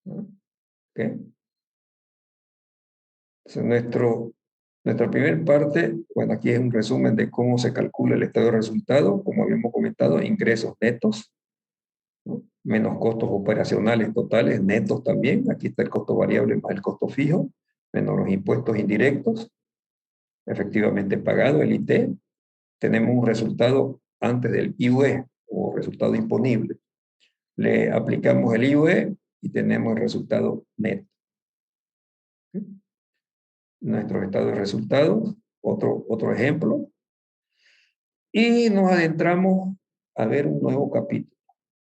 ¿no? ¿Ok? Entonces, nuestra primera parte, bueno, aquí es un resumen de cómo se calcula el estado de resultado, como habíamos comentado, ingresos netos, ¿no? Menos costos operacionales totales, netos también, aquí está el costo variable más el costo fijo, menos los impuestos indirectos, efectivamente pagado, el IT, tenemos un resultado antes del IUE, o resultado imponible. Le aplicamos el IUE y tenemos el resultado neto. Nuestros estados de resultados, otro ejemplo, y nos adentramos a ver un nuevo capítulo.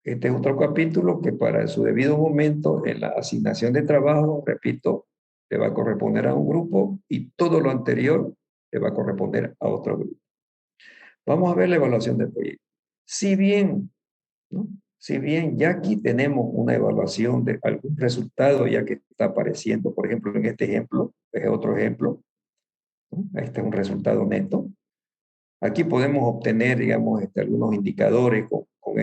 Este es otro capítulo que para su debido momento en la asignación de trabajo, repito, le va a corresponder a un grupo y todo lo anterior le va a corresponder a otro grupo. Vamos a ver la evaluación del proyecto. Si bien, ¿no? Si bien ya aquí tenemos una evaluación de algún resultado ya que está apareciendo, por ejemplo, en este ejemplo, es otro ejemplo, ¿no? Este es un resultado neto. Aquí podemos obtener, digamos, algunos indicadores con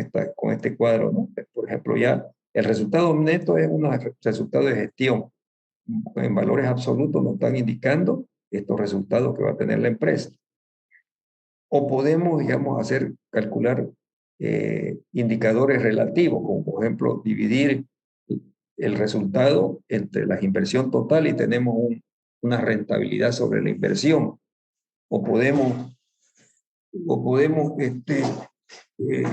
este cuadro, ¿no? Por ejemplo, ya el resultado neto es un resultado de gestión. En valores absolutos nos están indicando estos resultados que va a tener la empresa. O podemos, digamos, calcular indicadores relativos, como por ejemplo dividir el resultado entre la inversión total y tenemos una rentabilidad sobre la inversión. O podemos eh,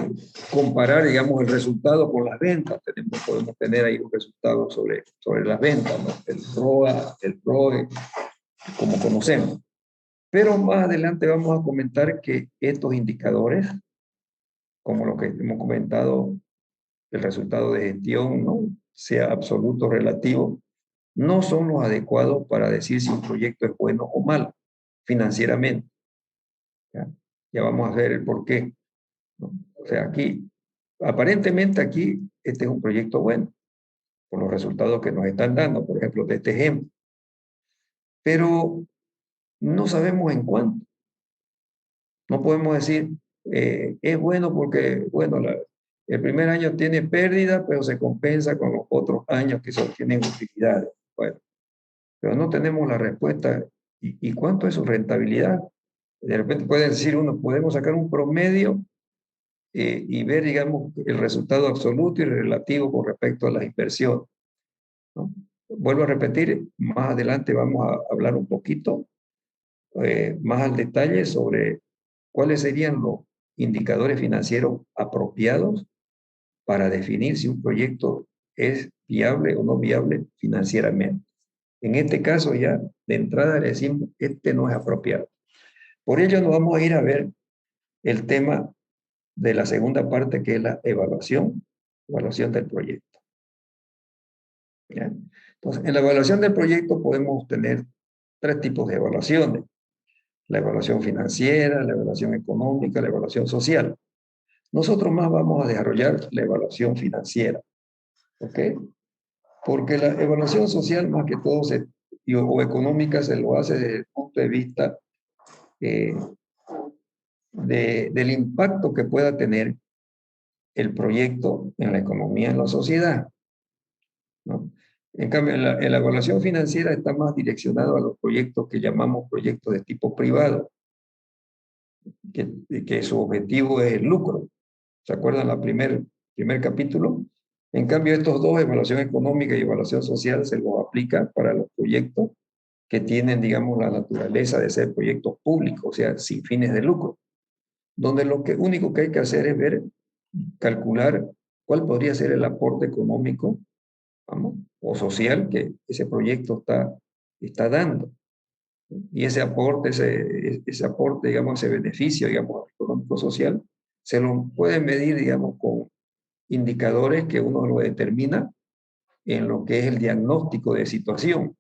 comparar, digamos, el resultado con las ventas. Podemos tener ahí un resultado sobre las ventas, ¿no? El ROA, el ROE, como conocemos. Pero más adelante vamos a comentar que estos indicadores, como lo que hemos comentado, el resultado de gestión, ¿no? Sea absoluto o relativo, no son los adecuados para decir si un proyecto es bueno o malo financieramente. ¿Ya? Ya vamos a ver el por qué, ¿no? O sea, aparentemente aquí, este es un proyecto bueno, por los resultados que nos están dando, por ejemplo, de este ejemplo. Pero no sabemos en cuánto. No podemos decir, es bueno porque, bueno, el primer año tiene pérdida, pero se compensa con los otros años que solo tienen utilidades. Bueno, pero no tenemos la respuesta. ¿Y cuánto es su rentabilidad? De repente puede decir uno, podemos sacar un promedio y ver, digamos, el resultado absoluto y relativo con respecto a las inversiones, ¿no? Vuelvo a repetir, más adelante vamos a hablar un poquito más al detalle sobre cuáles serían los indicadores financieros apropiados para definir si un proyecto es viable o no viable financieramente. En este caso ya de entrada le decimos, este no es apropiado. Por ello nos vamos a ir a ver el tema de la segunda parte, que es la evaluación del proyecto. ¿Ya? Entonces, en la evaluación del proyecto podemos tener tres tipos de evaluaciones: la evaluación financiera, la evaluación económica, la evaluación social. Nosotros más vamos a desarrollar la evaluación financiera, ¿ok? Porque la evaluación social, más que todo, o económica, se lo hace desde el punto de vista eh, del impacto que pueda tener el proyecto en la economía, en la sociedad, ¿no? En cambio, en la evaluación financiera está más direccionado a los proyectos que llamamos proyectos de tipo privado, que su objetivo es el lucro. ¿Se acuerdan el primer capítulo? En cambio, estos dos, evaluación económica y evaluación social, se los aplica para los proyectos que tienen, digamos, la naturaleza de ser proyectos públicos, o sea, sin fines de lucro, donde lo único que hay que hacer es calcular cuál podría ser el aporte económico, vamos, o social que ese proyecto está dando. Y ese aporte, digamos, ese beneficio, digamos, económico-social, se lo pueden medir, digamos, con indicadores que uno lo determina en lo que es el diagnóstico de situación.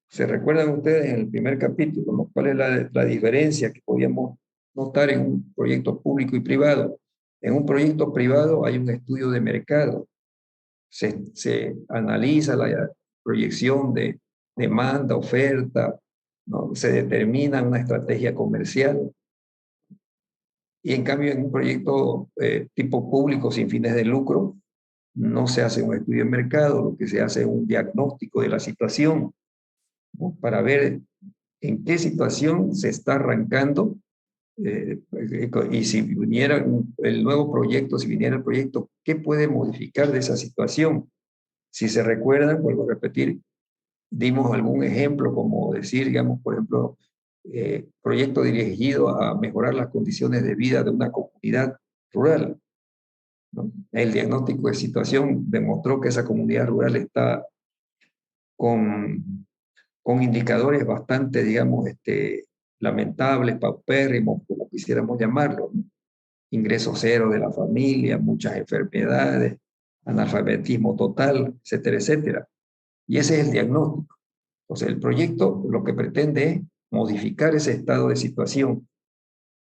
¿Se recuerdan ustedes en el primer capítulo, ¿no? ¿Cuál es la diferencia que podíamos notar en un proyecto público y privado? En un proyecto privado hay un estudio de mercado. Se analiza la proyección de demanda, oferta, ¿no? Se determina una estrategia comercial. Y en cambio, en un proyecto tipo público sin fines de lucro, no se hace un estudio de mercado, lo que se hace es un diagnóstico de la situación, ¿no? Para ver en qué situación se está arrancando, y si viniera el nuevo proyecto, si viniera el proyecto, ¿qué puede modificar de esa situación? Si se recuerdan, vuelvo a repetir, dimos algún ejemplo, como decir, digamos, por ejemplo, proyecto dirigido a mejorar las condiciones de vida de una comunidad rural, ¿no? El diagnóstico de situación demostró que esa comunidad rural está con, con indicadores bastante, digamos, lamentables, paupérrimos, como quisiéramos llamarlo, ¿no? Ingreso cero de la familia, muchas enfermedades, analfabetismo total, etcétera, etcétera. Y ese es el diagnóstico. Entonces, el proyecto lo que pretende es modificar ese estado de situación,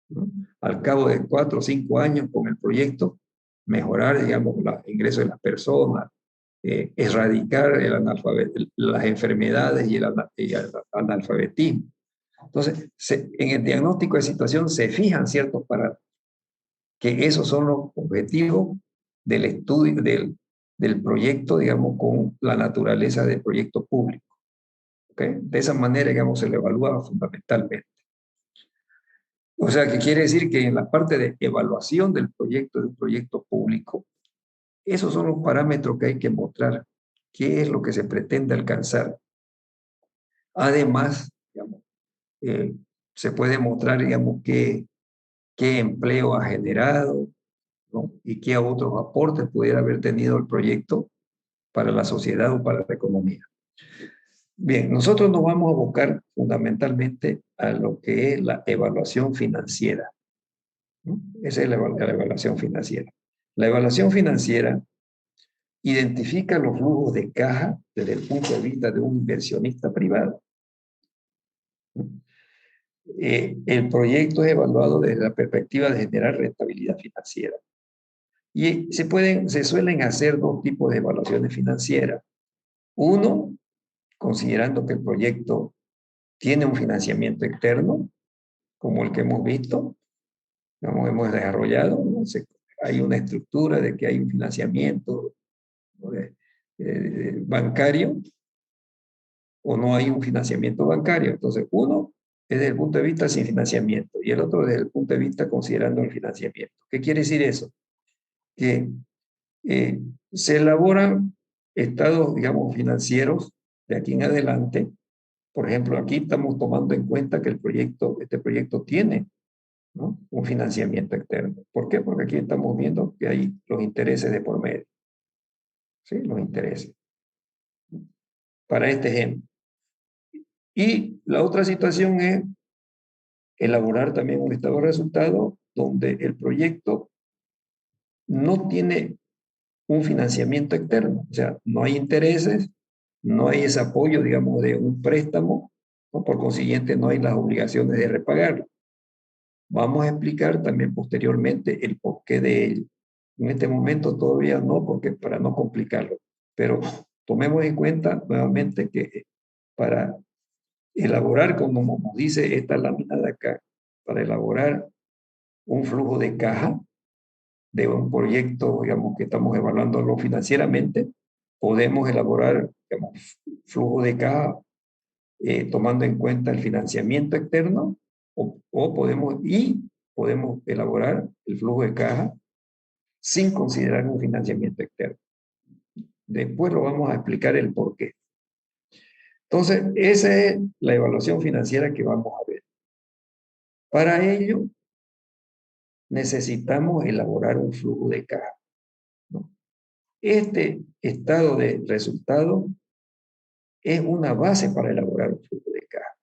¿no? Al cabo de 4 o 5 años con el proyecto, mejorar, digamos, los ingresos de las personas, erradicar las enfermedades y el analfabetismo. Entonces, en el diagnóstico de situación se fijan ciertos parámetros, que esos son los objetivos del estudio, del proyecto, digamos, con la naturaleza del proyecto público. ¿Okay? De esa manera, digamos, se le evalúa fundamentalmente. O sea, que quiere decir que en la parte de evaluación del proyecto, de un proyecto público, esos son los parámetros que hay que mostrar, qué es lo que se pretende alcanzar. Además, digamos, eh, se puede mostrar, digamos, qué empleo ha generado, ¿no? Y qué otros aportes pudiera haber tenido el proyecto para la sociedad o para la economía. Bien, nosotros nos vamos a abocar fundamentalmente a lo que es la evaluación financiera, ¿no? Esa es la evaluación financiera. La evaluación financiera identifica los flujos de caja desde el punto de vista de un inversionista privado, ¿no? El proyecto es evaluado desde la perspectiva de generar rentabilidad financiera. Y se suelen hacer dos tipos de evaluaciones financieras. Uno, considerando que el proyecto tiene un financiamiento externo, como el que hemos visto, como hemos desarrollado, ¿no? Hay una estructura de que hay un financiamiento, ¿no? Bancario, o no hay un financiamiento bancario. Entonces, uno es desde el punto de vista sin financiamiento y el otro desde el punto de vista considerando el financiamiento. ¿Qué quiere decir eso? Que eh, se elaboran estados, digamos, financieros de aquí en adelante. Por ejemplo, aquí estamos tomando en cuenta que este proyecto tiene, ¿no?, un financiamiento externo. ¿Por qué? Porque aquí estamos viendo que hay los intereses de por medio. ¿Sí? Los intereses. Para este ejemplo. Y la otra situación es elaborar también un estado de resultado donde el proyecto no tiene un financiamiento externo, o sea, no hay intereses, no hay ese apoyo, digamos, de un préstamo, ¿no? Por consiguiente, no hay las obligaciones de repagarlo. Vamos a explicar también posteriormente el porqué de ello. En este momento todavía no, porque para no complicarlo, pero tomemos en cuenta nuevamente que para elaborar, como nos dice esta lámina de acá, para elaborar un flujo de caja de un proyecto, digamos, que estamos evaluándolo financieramente, podemos elaborar, digamos, flujo de caja tomando en cuenta el financiamiento externo o podemos elaborar el flujo de caja sin considerar un financiamiento externo. Después lo vamos a explicar el por qué. Entonces, esa es la evaluación financiera que vamos a ver. Para ello, necesitamos elaborar un flujo de caja, ¿no? Este estado de resultado es una base para elaborar un flujo de caja.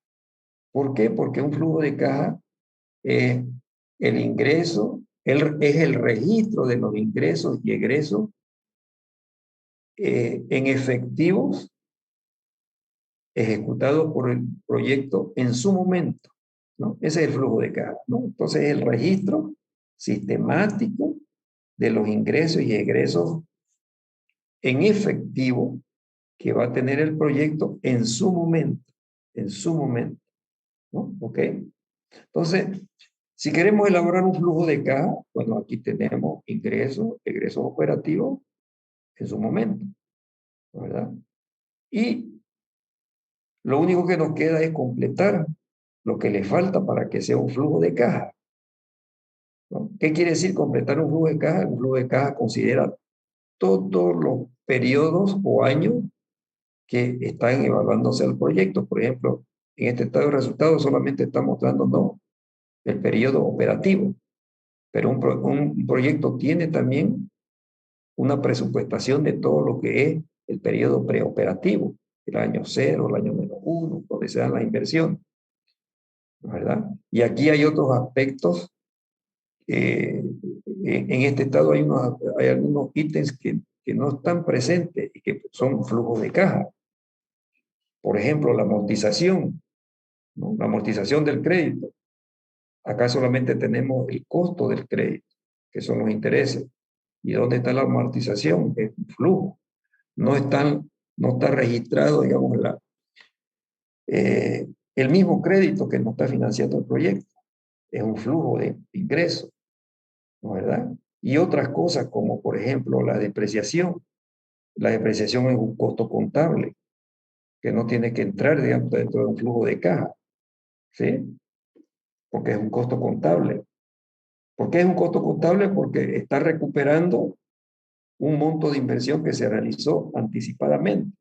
¿Por qué? Porque un flujo de caja es el ingreso, es el registro de los ingresos y egresos en efectivos ejecutados por el proyecto en su momento, ¿no? Ese es el flujo de caja, ¿no? Entonces, el registro sistemático de los ingresos y egresos en efectivo que va a tener el proyecto en su momento, ¿no? ¿Ok? Entonces, si queremos elaborar un flujo de caja, bueno, aquí tenemos ingresos, egresos operativos, en su momento, ¿verdad? Y lo único que nos queda es completar lo que le falta para que sea un flujo de caja, ¿no? ¿Qué quiere decir completar un flujo de caja? Un flujo de caja considera todos los periodos o años que están evaluándose el proyecto. Por ejemplo, en este estado de resultados solamente está mostrándonos el periodo operativo, pero un proyecto tiene también una presupuestación de todo lo que es el periodo preoperativo, el año 0, el año -1, donde se dan las inversiones, ¿verdad? Y aquí hay otros aspectos. En este estado hay algunos ítems que no están presentes y que son flujos de caja. Por ejemplo, la amortización, ¿no? La amortización del crédito. Acá solamente tenemos el costo del crédito, que son los intereses. ¿Y dónde está la amortización? Es un flujo. No está registrado, digamos, el mismo crédito que nos está financiando el proyecto. Es un flujo de ingresos, ¿no? ¿Verdad? Y otras cosas como, por ejemplo, la depreciación. La depreciación es un costo contable que no tiene que entrar, digamos, dentro de un flujo de caja, ¿sí? Porque es un costo contable. ¿Por qué es un costo contable? Porque está recuperando un monto de inversión que se realizó anticipadamente.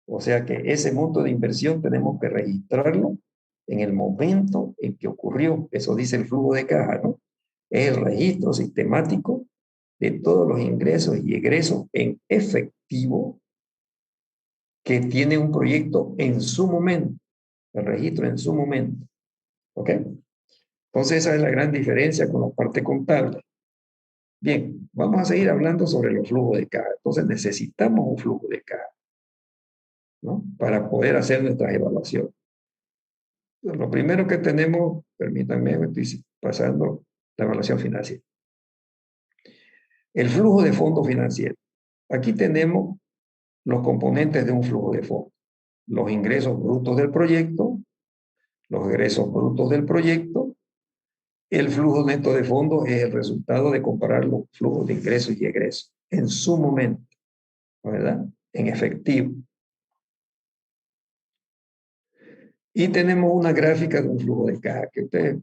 O sea que ese monto de inversión tenemos que registrarlo en el momento en que ocurrió. Eso dice el flujo de caja, ¿no? Es el registro sistemático de todos los ingresos y egresos en efectivo que tiene un proyecto en su momento. El registro en su momento. ¿Ok? Entonces esa es la gran diferencia con la parte contable. Bien, vamos a seguir hablando sobre los flujos de caja. Entonces necesitamos un flujo de caja, ¿no? Para poder hacer nuestras evaluaciones. Lo primero que tenemos, permítanme, me estoy pasando la evaluación financiera. El flujo de fondos financieros. Aquí tenemos los componentes de un flujo de fondos. Los ingresos brutos del proyecto, los egresos brutos del proyecto. El flujo neto de fondos es el resultado de comparar los flujos de ingresos y egresos en su momento, ¿verdad? En efectivo. Y tenemos una gráfica de un flujo de caja que ustedes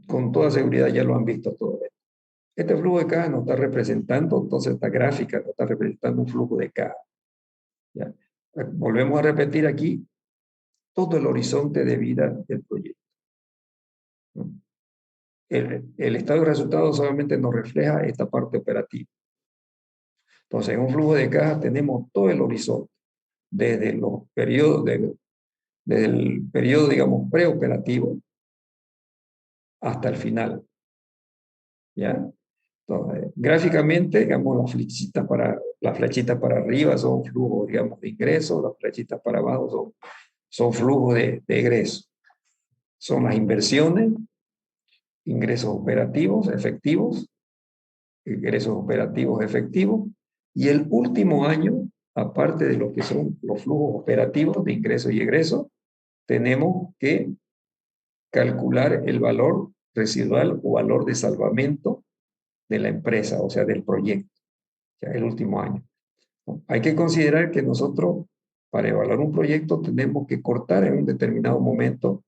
con toda seguridad ya lo han visto todo esto. Este flujo de caja nos está representando, entonces esta gráfica nos está representando un flujo de caja. ¿Ya? Volvemos a repetir aquí todo el horizonte de vida del proyecto, ¿no? El estado de resultados solamente nos refleja esta parte operativa. Entonces, en un flujo de caja tenemos todo el horizonte, desde los periodos, desde el periodo, digamos, preoperativo hasta el final. ¿Ya? Entonces, gráficamente, digamos, las flechitas para arriba son flujos, digamos, de ingresos, las flechitas para abajo son flujos de egresos. Son las inversiones, ingresos operativos efectivos, ingresos operativos efectivos, y el último año, aparte de lo que son los flujos operativos de ingresos y egresos, tenemos que calcular el valor residual o valor de salvamento de la empresa, o sea, del proyecto, ya el último año. Hay que considerar que nosotros, para evaluar un proyecto, tenemos que cortar en un determinado momento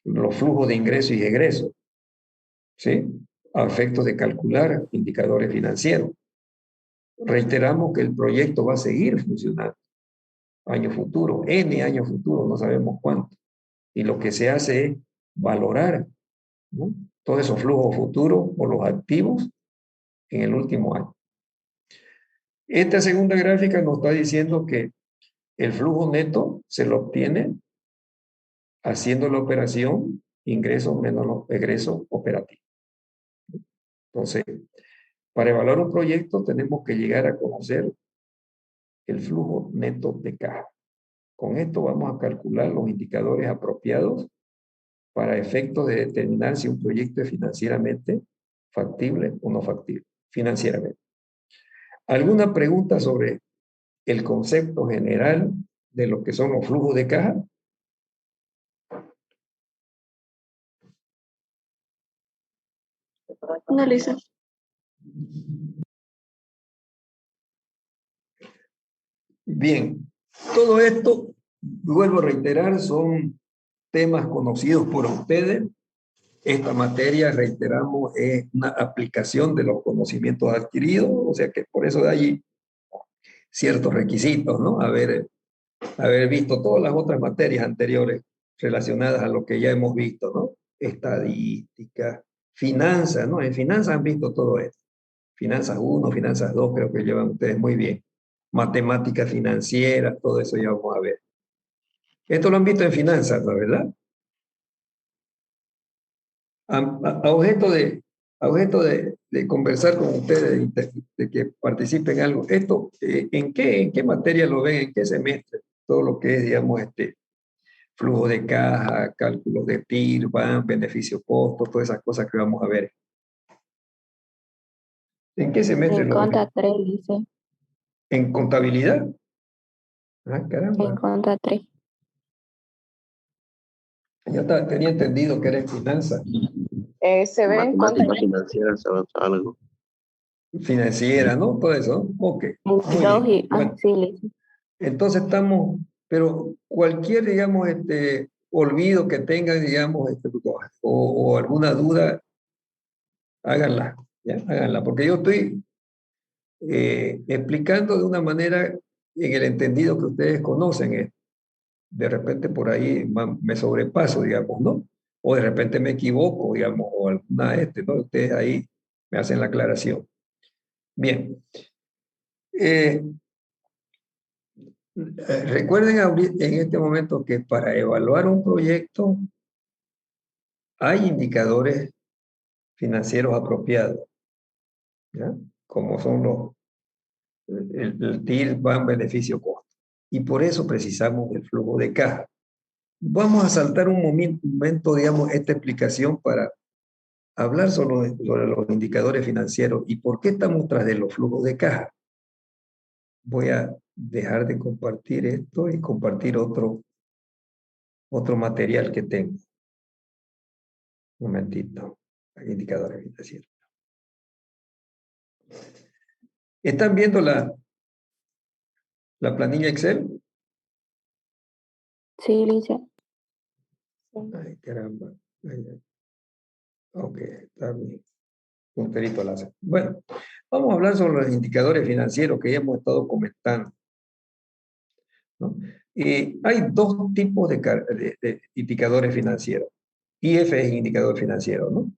los flujos de ingresos y egresos, ¿sí? A efectos de calcular indicadores financieros. Reiteramos que el proyecto va a seguir funcionando año futuro, N años futuro, no sabemos cuánto. Y lo que se hace es valorar, ¿no? Todos esos flujos futuros o los activos en el último año. Esta segunda gráfica nos está diciendo que el flujo neto se lo obtiene haciendo la operación ingresos menos los egresos operativos. Entonces, para evaluar un proyecto tenemos que llegar a conocer el flujo neto de caja. Con esto vamos a calcular los indicadores apropiados para efectos de determinar si un proyecto es financieramente factible o no factible, financieramente. ¿Alguna pregunta sobre el concepto general de lo que son los flujos de caja? No, Lisa. Bien, todo esto, vuelvo a reiterar, son temas conocidos por ustedes. Esta materia, reiteramos, es una aplicación de los conocimientos adquiridos, o sea que por eso de allí ciertos requisitos, ¿no? Haber visto todas las otras materias anteriores relacionadas a lo que ya hemos visto, ¿no? Estadística, finanzas, ¿no? En finanzas han visto todo esto. Finanzas 1, finanzas 2, creo que llevan ustedes muy bien. Matemáticas financieras, todo eso ya vamos a ver. Esto lo han visto en finanzas, ¿no? ¿Verdad? A objeto de conversar con ustedes y de que participen en algo. Esto, en qué materia lo ven? ¿En qué semestre? Todo lo que es, digamos, flujo de caja, cálculos de TIR, BAM, beneficio-costo, todas esas cosas que vamos a ver. ¿En qué semestre En lo ven? contra 3, dice. ¿En contabilidad? Ah, En caramba. contra 3. Tenía entendido que era en finanzas. Se ve en contra. Matemáticas financieras, ¿sabes algo? Financiera, ¿no? Todo eso. Ok, muy 2 bien. y... Bueno, sí, dice. entonces estamos, pero cualquier, digamos, olvido que tengan, digamos, o alguna duda, háganla, ¿ya? Háganla, porque yo estoy explicando de una manera en el entendido que ustedes conocen. De repente por ahí me sobrepaso, digamos, ¿no? O de repente me equivoco, digamos, o alguna ¿no? Ustedes ahí me hacen la aclaración. Bien. Recuerden en este momento que para evaluar un proyecto hay indicadores financieros apropiados, ¿ya? Como son el TIR, BAM, beneficio-costo. Y por eso precisamos el flujo de caja. Vamos a saltar un momento, digamos, esta explicación para hablar sobre los indicadores financieros y por qué estamos tras de los flujos de caja. Voy a dejar de compartir esto y compartir otro material que tengo. Un momentito. Indicadores financieros. ¿Están viendo la planilla Excel? Sí, dice. Ay, caramba. Ok, está bien. Punterito láser. Bueno, vamos a hablar sobre los indicadores financieros que ya hemos estado comentando, ¿no? Hay dos tipos de indicadores financieros. IF es indicador financiero, ¿no?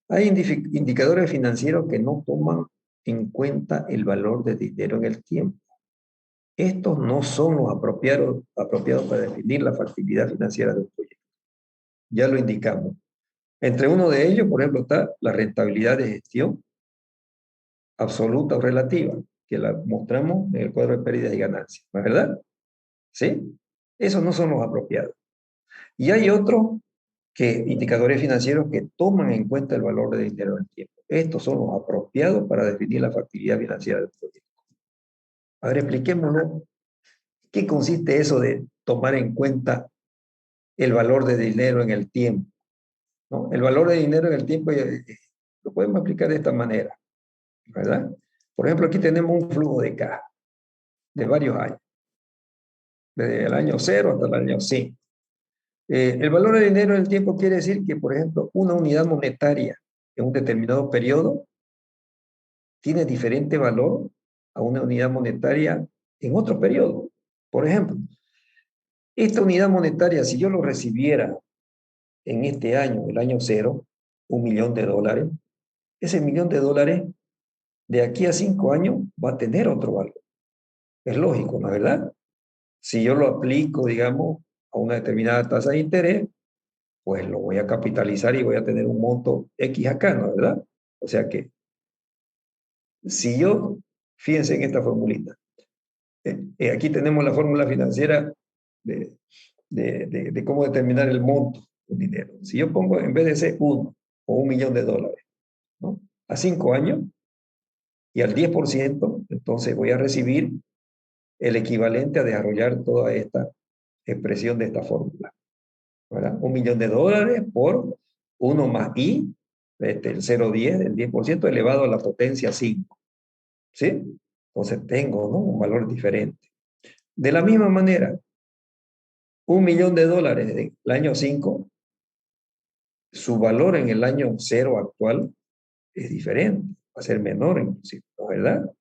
Hay indicadores financieros que no toman en cuenta el valor de dinero en el tiempo. Estos no son los apropiados para definir la factibilidad financiera de un proyecto. Ya lo indicamos. Entre uno de ellos, por ejemplo, está la rentabilidad de gestión absoluta o relativa, que la mostramos en el cuadro de pérdidas y ganancias, ¿no es verdad? ¿Sí? Esos no son los apropiados. Y hay otros indicadores financieros que toman en cuenta el valor de dinero en el tiempo. Estos son los apropiados para definir la factibilidad financiera del proyecto. A ver, expliquémonos qué consiste eso de tomar en cuenta el valor de dinero en el tiempo, ¿no? El valor de dinero en el tiempo lo podemos explicar de esta manera, ¿verdad? Por ejemplo, aquí tenemos un flujo de caja de varios años, desde el año 0 hasta el año 5. El valor de dinero en el tiempo quiere decir que, por ejemplo, una unidad monetaria en un determinado periodo tiene diferente valor a una unidad monetaria en otro periodo. Por ejemplo, esta unidad monetaria, si yo lo recibiera en este año, el año 0, $1.000.000, ese $1.000.000 de aquí a 5 años va a tener otro valor. Es lógico, ¿no es verdad? Si yo lo aplico, digamos, a una determinada tasa de interés, pues lo voy a capitalizar y voy a tener un monto X acá, ¿no es verdad? O sea que, si yo, fíjense en esta formulita, aquí tenemos la fórmula financiera de cómo determinar el monto del dinero. Si yo pongo, en vez de ser $1 o $1.000.000, ¿no? A 5 años y al 10%, entonces voy a recibir el equivalente a desarrollar toda esta expresión de esta fórmula, ¿verdad? $1.000.000 por 1 más I, el 0,10, el 10% elevado a la potencia 5. ¿Sí? Entonces tengo, ¿no?, un valor diferente. De la misma manera, $1.000.000 en el año 5, su valor en el año 0 actual es diferente, va a ser menor inclusive, ¿no es verdad?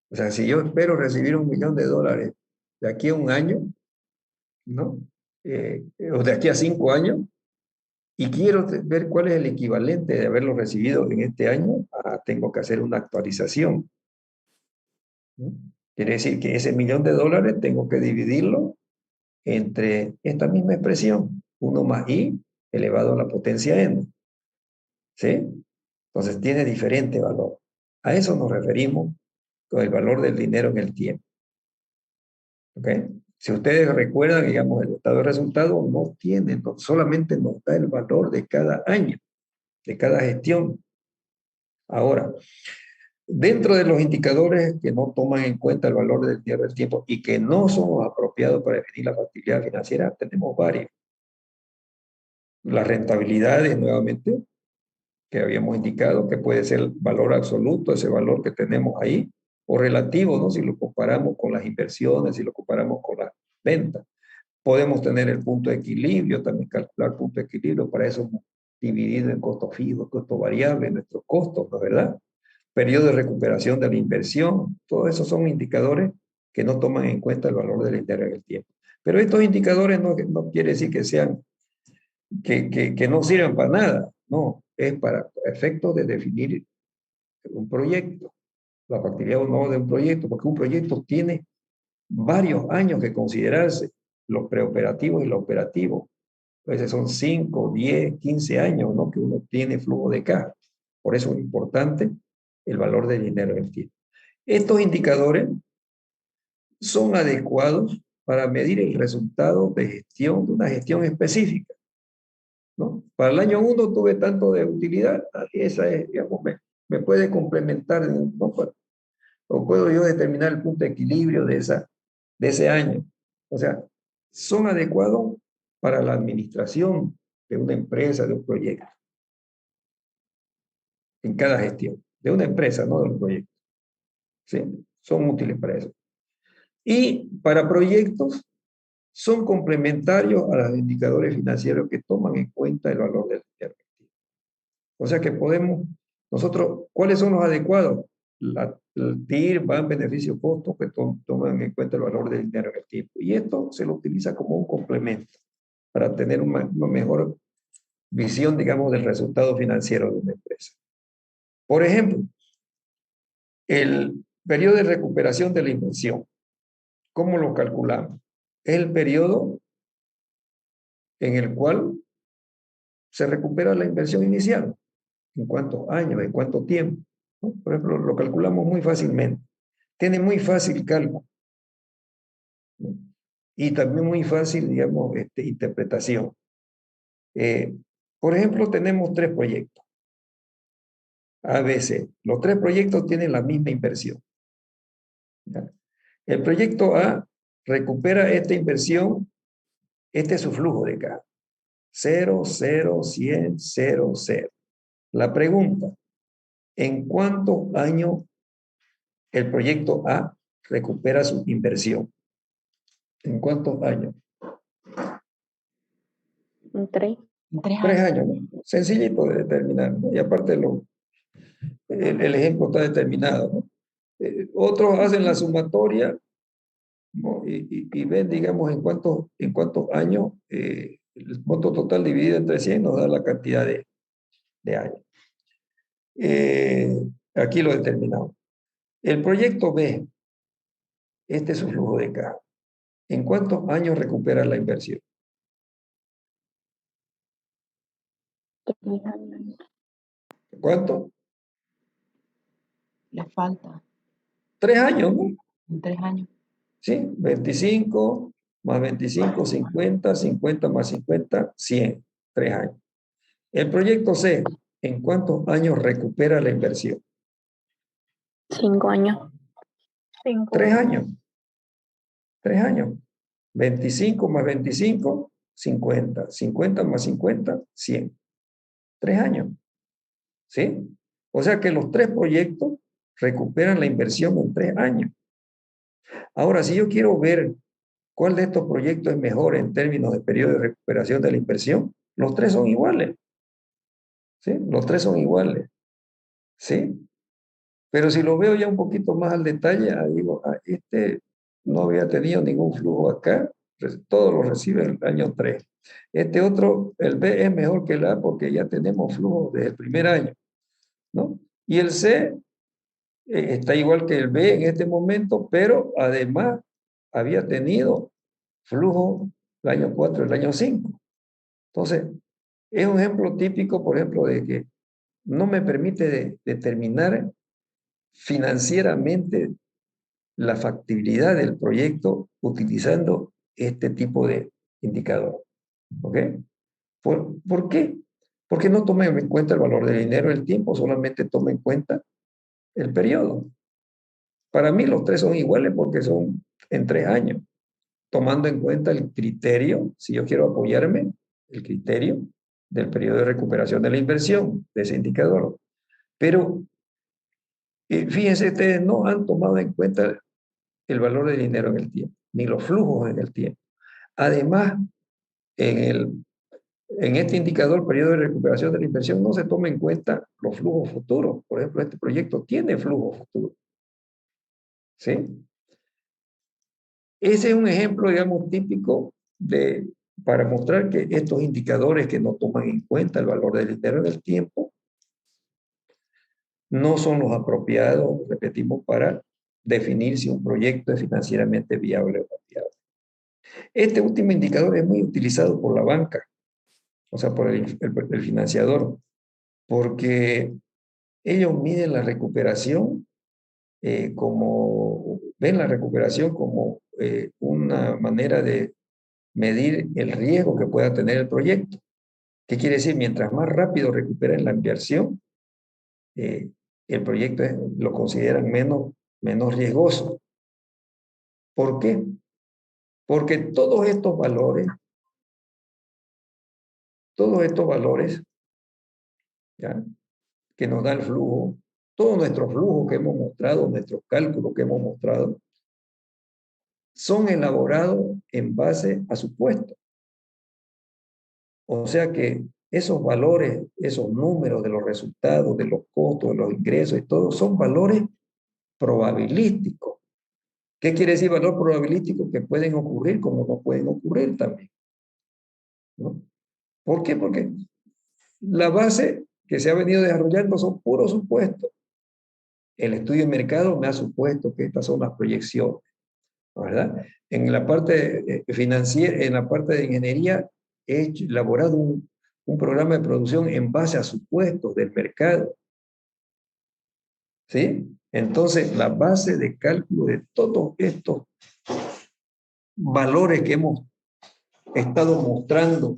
O sea, si yo espero recibir $1.000.000 de aquí a un año, ¿no? O de aquí a 5 años, y quiero ver cuál es el equivalente de haberlo recibido en este año, tengo que hacer una actualización, ¿no? Quiere decir que ese $1.000.000 tengo que dividirlo entre esta misma expresión, 1 más i elevado a la potencia n. ¿Sí? Entonces tiene diferente valor. A eso nos referimos con el valor del dinero en el tiempo. ¿Ok? Si ustedes recuerdan, digamos, el estado de resultado no tiene, solamente nos da el valor de cada año, de cada gestión. Ahora, dentro de los indicadores que no toman en cuenta el valor del dinero del tiempo y que no son apropiados para definir la factibilidad financiera, tenemos varios. Las rentabilidades, nuevamente, que habíamos indicado, que puede ser el valor absoluto, ese valor que tenemos ahí, o relativo, ¿no? Si lo comparamos con las inversiones, si lo comparamos con las ventas. Podemos tener el punto de equilibrio, también calcular punto de equilibrio, para eso dividido en costo fijo, costo variable, nuestros costos, ¿no es verdad? Periodo de recuperación de la inversión, todos esos son indicadores que no toman en cuenta el valor del interés en el tiempo. Pero estos indicadores no quiere decir que sean, que no sirvan para nada, no, es para efectos de definir un proyecto, la factibilidad o no de un proyecto, porque un proyecto tiene varios años que considerarse, los preoperativos y los operativos. A veces son 5, 10, 15 años, ¿no? Que uno tiene flujo de caja. Por eso es importante el valor del dinero en el tiempo. Estos indicadores son adecuados para medir el resultado de gestión, de una gestión específica, ¿no? Para el año 1 tuve tanto de utilidad, esa es, digamos, me puede complementar, ¿no? O puedo yo determinar el punto de equilibrio de ese año. O sea, son adecuados para la administración de una empresa, de un proyecto, en cada gestión, de una empresa, no de un proyecto. ¿Sí? Son útiles para eso. Y para proyectos, son complementarios a los indicadores financieros que toman en cuenta el valor del dinero. O sea que podemos, nosotros, ¿cuáles son los adecuados? El TIR, van beneficio costo, que toman en cuenta el valor del dinero en el tiempo. Y esto se lo utiliza como un complemento para tener una mejor visión, digamos, del resultado financiero de una empresa. Por ejemplo, el periodo de recuperación de la inversión. ¿Cómo lo calculamos? Es el periodo en el cual se recupera la inversión inicial. ¿En cuántos años? ¿En cuánto tiempo? ¿No? Por ejemplo, lo calculamos muy fácilmente. Tiene muy fácil cálculo, ¿no? Y también muy fácil, digamos, interpretación. Por ejemplo, tenemos 3 proyectos, A, B, C. Los 3 proyectos tienen la misma inversión. ¿Ya? El proyecto A recupera esta inversión, este es su flujo de caja. 0, 0, 100, 0, 0. La pregunta, ¿en cuántos años el proyecto A recupera su inversión? ¿En cuántos años? Un 3. 3 años, ¿no? Sencillito de determinar, ¿no? Y aparte el ejemplo está determinado, ¿no? Otros hacen la sumatoria, ¿no? Y ven, digamos, en cuántos años el monto total dividido entre 100 nos da la cantidad de años. Aquí lo determinamos. El proyecto B, este es su flujo de caja. ¿En cuántos años recupera la inversión? 3 años. ¿Cuánto? Le falta 3 años, ¿no? en 3 años. ¿Sí? 25 más 25, 50, 50 más 50, 100. 3 años. El proyecto C, ¿en cuántos años recupera la inversión? 5 años. 3 años. 3 años. 25 más 25, 50. 50 más 50, 100. 3 años. ¿Sí? O sea que los 3 proyectos recuperan la inversión en 3 años. Ahora, si yo quiero ver cuál de estos proyectos es mejor en términos de periodo de recuperación de la inversión, los tres son iguales. ¿Sí? Los tres son iguales. ¿Sí? Pero si lo veo ya un poquito más al detalle, digo, este no había tenido ningún flujo acá, todo lo recibe el año 3. Este otro, el B es mejor que el A porque ya tenemos flujo desde el primer año, ¿no? Y el C está igual que el B en este momento, pero además había tenido flujo el año 4, el año 5. Entonces, es un ejemplo típico, por ejemplo, de que no me permite determinar financieramente la factibilidad del proyecto utilizando este tipo de indicador. ¿Ok? ¿Por qué? Porque no toma en cuenta el valor del dinero, el tiempo, solamente toma en cuenta el periodo. Para mí los tres son iguales porque son en 3 años, tomando en cuenta el criterio, si yo quiero apoyarme, el criterio del periodo de recuperación de la inversión, de ese indicador. Pero fíjense, ustedes no han tomado en cuenta el valor del dinero en el tiempo, ni los flujos en el tiempo. Además, en este indicador, periodo de recuperación de la inversión, no se toma en cuenta los flujos futuros. Por ejemplo, este proyecto tiene flujos futuros. ¿Sí? Ese es un ejemplo, digamos, típico para mostrar que estos indicadores que no toman en cuenta el valor del dinero en el tiempo no son los apropiados, repetimos, para definir si un proyecto es financieramente viable o no viable. Este último indicador es muy utilizado por la banca, o sea, por el financiador, porque ellos miden la recuperación ven la recuperación como una manera de medir el riesgo que pueda tener el proyecto. ¿Qué quiere decir? Mientras más rápido recuperen la inversión, el proyecto lo consideran menos riesgoso. ¿Por qué? Porque todos estos valores, ¿ya?, que nos da el flujo, todos nuestros flujos que hemos mostrado, nuestros cálculos que hemos mostrado, son elaborados en base a supuestos. O sea que esos valores, esos números de los resultados, de los costos, de los ingresos y todo, son valores probabilísticos. ¿Qué quiere decir valor probabilístico? Que pueden ocurrir como no pueden ocurrir también, ¿no? ¿Por qué? Porque la base que se ha venido desarrollando son puros supuestos. El estudio de mercado me ha supuesto que estas son las proyecciones, ¿verdad? En la parte financiera, en la parte de ingeniería, he elaborado un programa de producción en base a supuestos del mercado, ¿sí? Entonces, la base de cálculo de todos estos valores que hemos estado mostrando,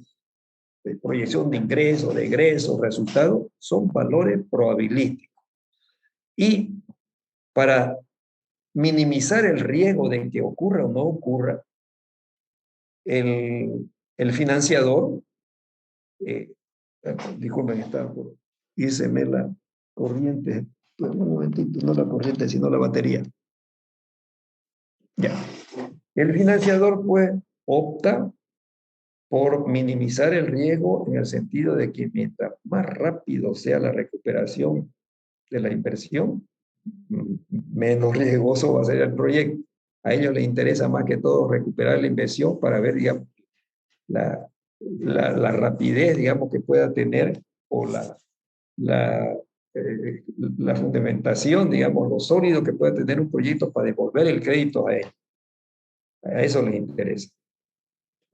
de proyección de ingresos, de egresos, resultados, son valores probabilísticos. Y para minimizar el riesgo de que ocurra o no ocurra, el financiador, disculpen, está por írseme la corriente, un momentito, no la corriente, sino la batería. Ya. El financiador, pues, opta por minimizar el riesgo en el sentido de que mientras más rápido sea la recuperación de la inversión, menos riesgoso va a ser el proyecto. A ellos les interesa más que todo recuperar la inversión para ver, digamos, la rapidez, digamos, que pueda tener o la, la fundamentación, digamos, lo sólido que pueda tener un proyecto para devolver el crédito a ellos. A eso les interesa.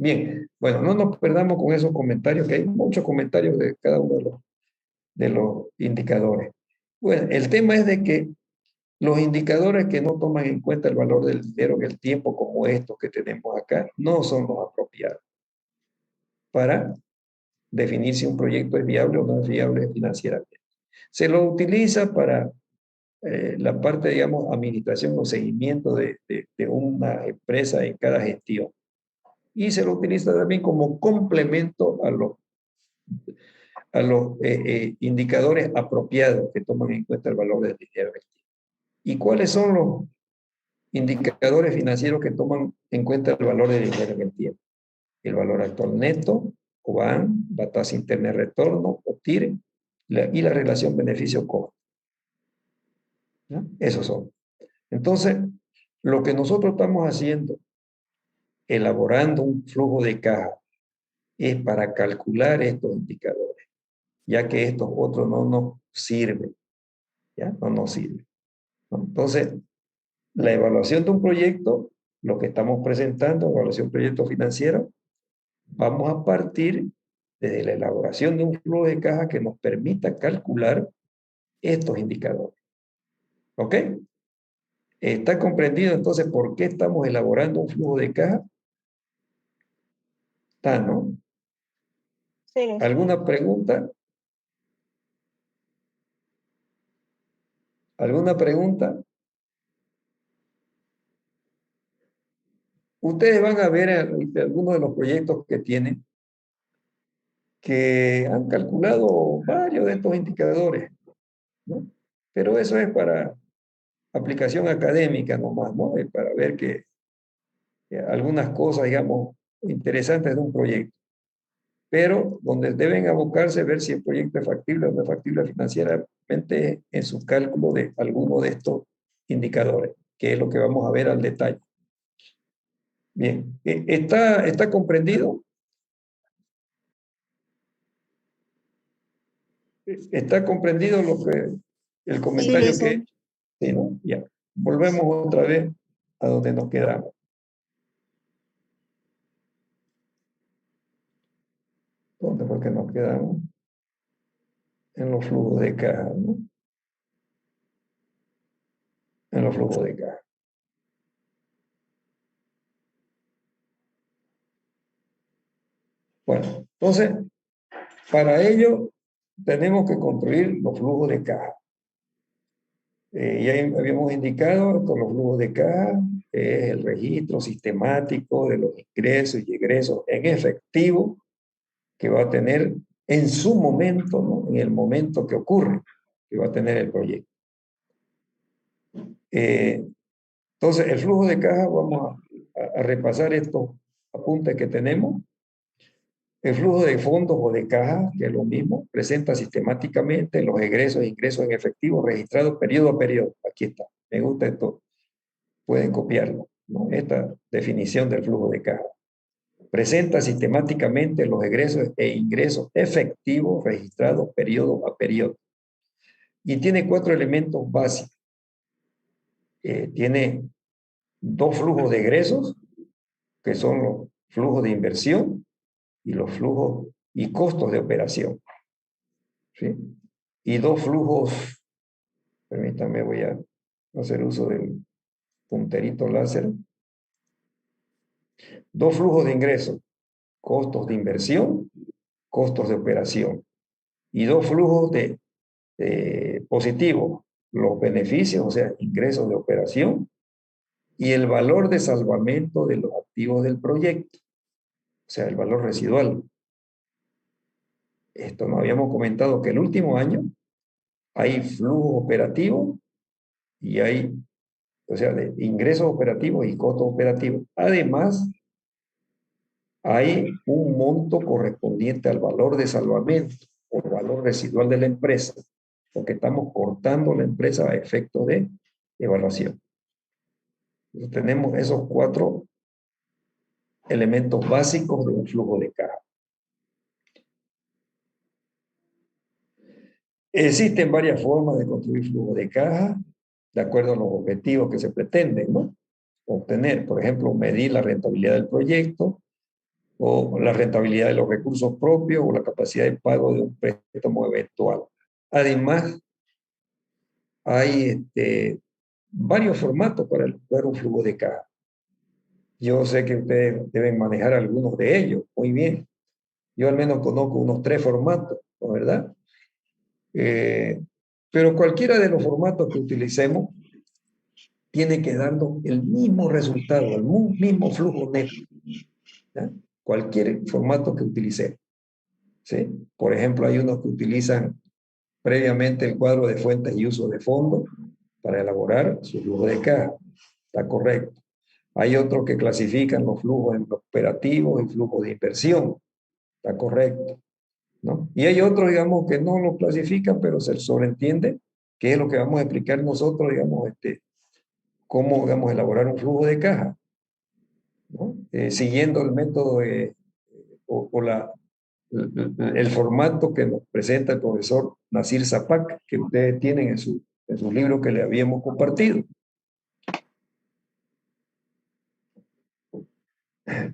Bien, bueno, no nos perdamos con esos comentarios, que hay muchos comentarios de cada uno de los indicadores. Bueno, el tema es de que los indicadores que no toman en cuenta el valor del dinero en el tiempo, como estos que tenemos acá, no son los apropiados para definir si un proyecto es viable o no es viable financieramente. Se lo utiliza para la parte, digamos, administración o seguimiento de una empresa en cada gestión. Y se lo utiliza también como complemento a los indicadores apropiados que toman en cuenta el valor del dinero. ¿Y cuáles son indicadores financieros que toman en cuenta el valor de dinero en el tiempo. El valor actual neto, o VAN, la tasa interna de retorno, o TIR, y la relación beneficio-costo. Esos son. Entonces, lo que nosotros estamos haciendo, elaborando un flujo de caja, es para calcular estos indicadores, ya que estos otros no nos sirven, ¿ya? No nos sirven, ¿no? Entonces, la evaluación de un proyecto, lo que estamos presentando, evaluación de proyecto financiero, vamos a partir desde la elaboración de un flujo de caja que nos permita calcular estos indicadores. ¿Ok? ¿Está comprendido entonces por qué estamos elaborando un flujo de caja? ¿Está, no? Sí. ¿Alguna pregunta? ¿Alguna pregunta? Ustedes van a ver algunos de los proyectos que tienen que han calculado varios de estos indicadores, ¿no? Pero eso es para aplicación académica nomás, ¿no? Es para ver que algunas cosas, digamos, interesantes de un proyecto. Pero donde deben abocarse, ver si el proyecto es factible o no es factible financieramente en su cálculo de alguno de estos indicadores, que es lo que vamos a ver al detalle. Bien, ¿está comprendido? ¿Está comprendido el comentario Sí. que... Sí, ¿no? Ya. Volvemos otra vez a donde nos quedamos. ¿Dónde fue que nos quedamos? En los flujos de caja, ¿no? En los flujos de caja. Bueno, entonces, para ello tenemos que construir los flujos de caja. Ya habíamos indicado con los flujos de caja, es el registro sistemático de los ingresos y egresos en efectivo que va a tener en su momento, ¿no? En el momento que ocurre, que va a tener el proyecto. Entonces, el flujo de caja, vamos a repasar estos apuntes que tenemos. El flujo de fondos o de caja, que es lo mismo, presenta sistemáticamente los egresos e ingresos en efectivo registrados periodo a periodo. Aquí está. Me gusta esto. Pueden copiarlo, ¿no? Esta definición del flujo de caja. Presenta sistemáticamente los egresos e ingresos efectivos registrados periodo a periodo. Y tiene 4 elementos básicos. Tiene 2 flujos de egresos, que son los flujos de inversión y los flujos y costos de operación. ¿Sí? Y 2 flujos, permítanme, voy a hacer uso del punterito láser. 2 flujos de ingresos, costos de inversión, costos de operación. Y 2 flujos de positivos, los beneficios, o sea, ingresos de operación, y el valor de salvamento de los activos del proyecto, o sea, el valor residual. Esto nos habíamos comentado que el último año hay flujo operativo y hay, o sea, de ingresos operativos y costos operativos. Además, hay un monto correspondiente al valor de salvamento o valor residual de la empresa, porque estamos cortando la empresa a efectos de evaluación. Entonces, tenemos esos 4 elementos básicos de un flujo de caja. Existen varias formas de construir flujo de caja de acuerdo a los objetivos que se pretenden, ¿no? Obtener, por ejemplo, medir la rentabilidad del proyecto o la rentabilidad de los recursos propios o la capacidad de pago de un préstamo eventual. Además, hay varios formatos para elaborar un flujo de caja. Yo sé que ustedes deben manejar algunos de ellos, muy bien. Yo al menos conozco unos 3 formatos, ¿no? ¿Verdad? Pero cualquiera de los formatos que utilicemos tiene que darnos el mismo resultado, el mismo flujo neto. ¿Ya? Cualquier formato que utilicemos. ¿Sí? Por ejemplo, hay unos que utilizan previamente el cuadro de fuentes y uso de fondos para elaborar su flujo de caja. Está correcto. Hay otros que clasifican los flujos en operativos y flujos de inversión. Está correcto, ¿no? Y hay otros, digamos, que no lo clasifican, pero se sobreentiende que es lo que vamos a explicar nosotros, digamos, cómo, digamos, elaborar un flujo de caja, ¿no? Siguiendo el método o el formato que nos presenta el profesor Nasir Zapak, que ustedes tienen en su libro que le habíamos compartido.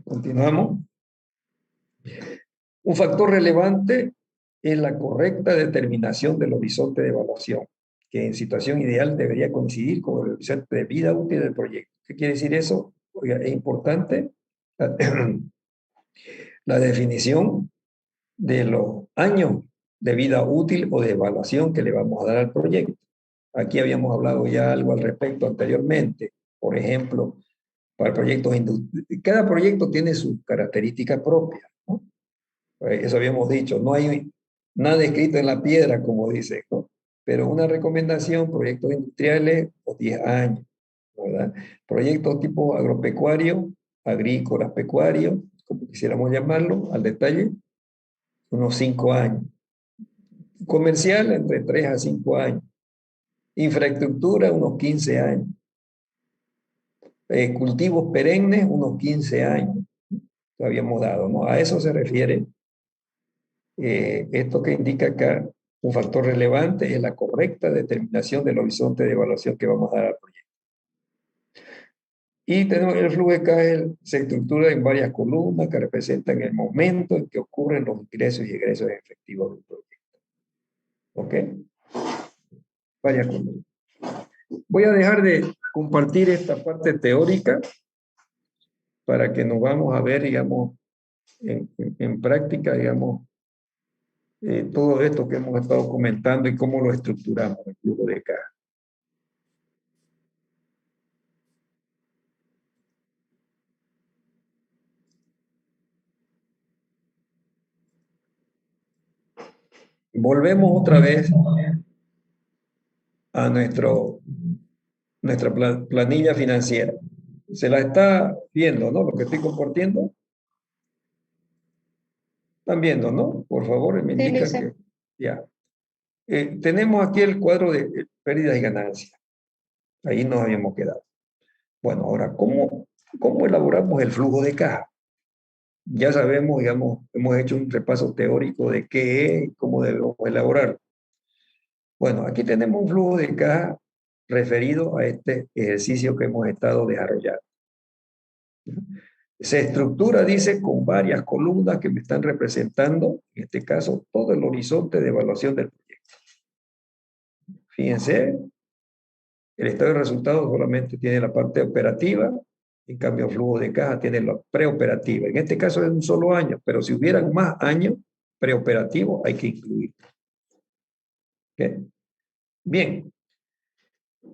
Continuamos. Un factor relevante es la correcta determinación del horizonte de evaluación, que en situación ideal debería coincidir con el horizonte de vida útil del proyecto. ¿Qué quiere decir eso? Oiga, es importante la definición de los años de vida útil o de evaluación que le vamos a dar al proyecto. Aquí habíamos hablado ya algo al respecto anteriormente. Por ejemplo, para proyectos industriales, cada proyecto tiene sus características propias, ¿no? Eso habíamos dicho, no hay nada escrito en la piedra, como dice, ¿no? Pero una recomendación, proyectos industriales, o 10 años, ¿verdad? Proyectos tipo agropecuario, agrícolas, pecuario, como quisiéramos llamarlo, al detalle, unos 5 años. Comercial, entre 3 a 5 años. Infraestructura, unos 15 años. Cultivos perennes, unos 15 años. Lo habíamos dado, ¿no? A eso se refiere esto que indica acá. Un factor relevante es la correcta determinación del horizonte de evaluación que vamos a dar al proyecto. Y tenemos el flujo de caja, se estructura en varias columnas que representan el momento en que ocurren los ingresos y egresos efectivos del proyecto. ¿Ok? Varias columnas. Voy a dejar de compartir esta parte teórica para que nos vamos a ver, digamos, en práctica, digamos, todo esto que hemos estado comentando y cómo lo estructuramos, el flujo de caja. Volvemos otra vez a nuestra planilla financiera. Se la está viendo, ¿no? Lo que estoy compartiendo. Están viendo, ¿no? Por favor, me Sí, indican Lisa. que ya. Tenemos aquí el cuadro de pérdidas y ganancias. Ahí nos habíamos quedado. Bueno, ahora, ¿cómo elaboramos el flujo de caja? Ya sabemos, digamos, hemos hecho un repaso teórico de qué es y cómo debemos elaborar. Bueno, aquí tenemos un flujo de caja referido a este ejercicio que hemos estado desarrollando. Se estructura, dice, con varias columnas que me están representando, en este caso, todo el horizonte de evaluación del proyecto. Fíjense, el estado de resultados solamente tiene la parte operativa, en cambio el flujo de caja tiene la preoperativa. En este caso es un solo año, pero si hubieran más años preoperativos hay que incluir. ¿Okay? Bien,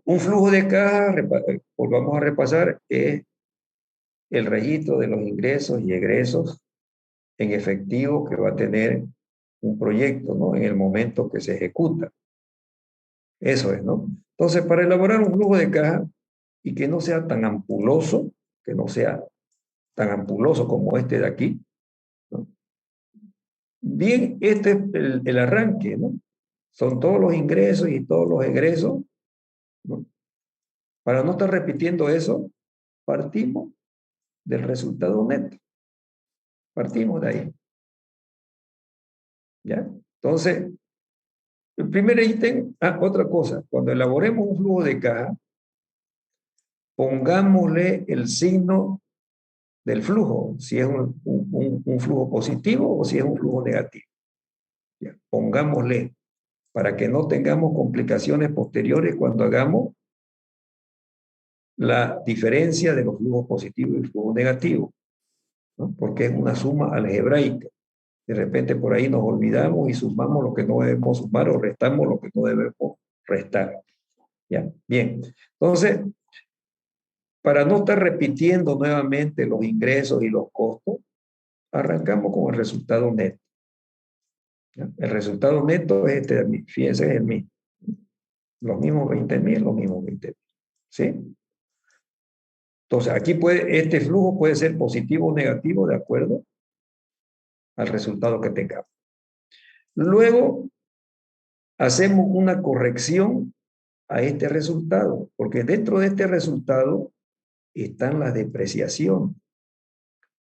un flujo de caja, volvamos a repasar, es el registro de los ingresos y egresos en efectivo que va a tener un proyecto, ¿no? En el momento que se ejecuta. Eso es, ¿no? Entonces, para elaborar un flujo de caja y que no sea tan ampuloso, que no sea tan ampuloso como este de aquí, ¿no? Bien, este es el arranque, ¿no? Son todos los ingresos y todos los egresos, ¿no? Para no estar repitiendo eso, partimos del resultado neto. Partimos de ahí. ¿Ya? Entonces, el primer ítem, otra cosa, cuando elaboremos un flujo de caja, pongámosle el signo del flujo, si es un flujo positivo o si es un flujo negativo. ¿Ya? Pongámosle para que no tengamos complicaciones posteriores cuando hagamos la diferencia de los flujos positivos y flujos negativos, ¿no? Porque es una suma algebraica. De repente por ahí nos olvidamos y sumamos lo que no debemos sumar o restamos lo que no debemos restar. ¿Ya? Bien. Entonces, para no estar repitiendo nuevamente los ingresos y los costos, arrancamos con el resultado neto. ¿Ya? El resultado neto es este de mí. Fíjense, es el mismo. Los mismos 20,000, los mismos 20,000. ¿Sí? Entonces, aquí este flujo puede ser positivo o negativo de acuerdo al resultado que tengamos. Luego, hacemos una corrección a este resultado, porque dentro de este resultado están las depreciaciones.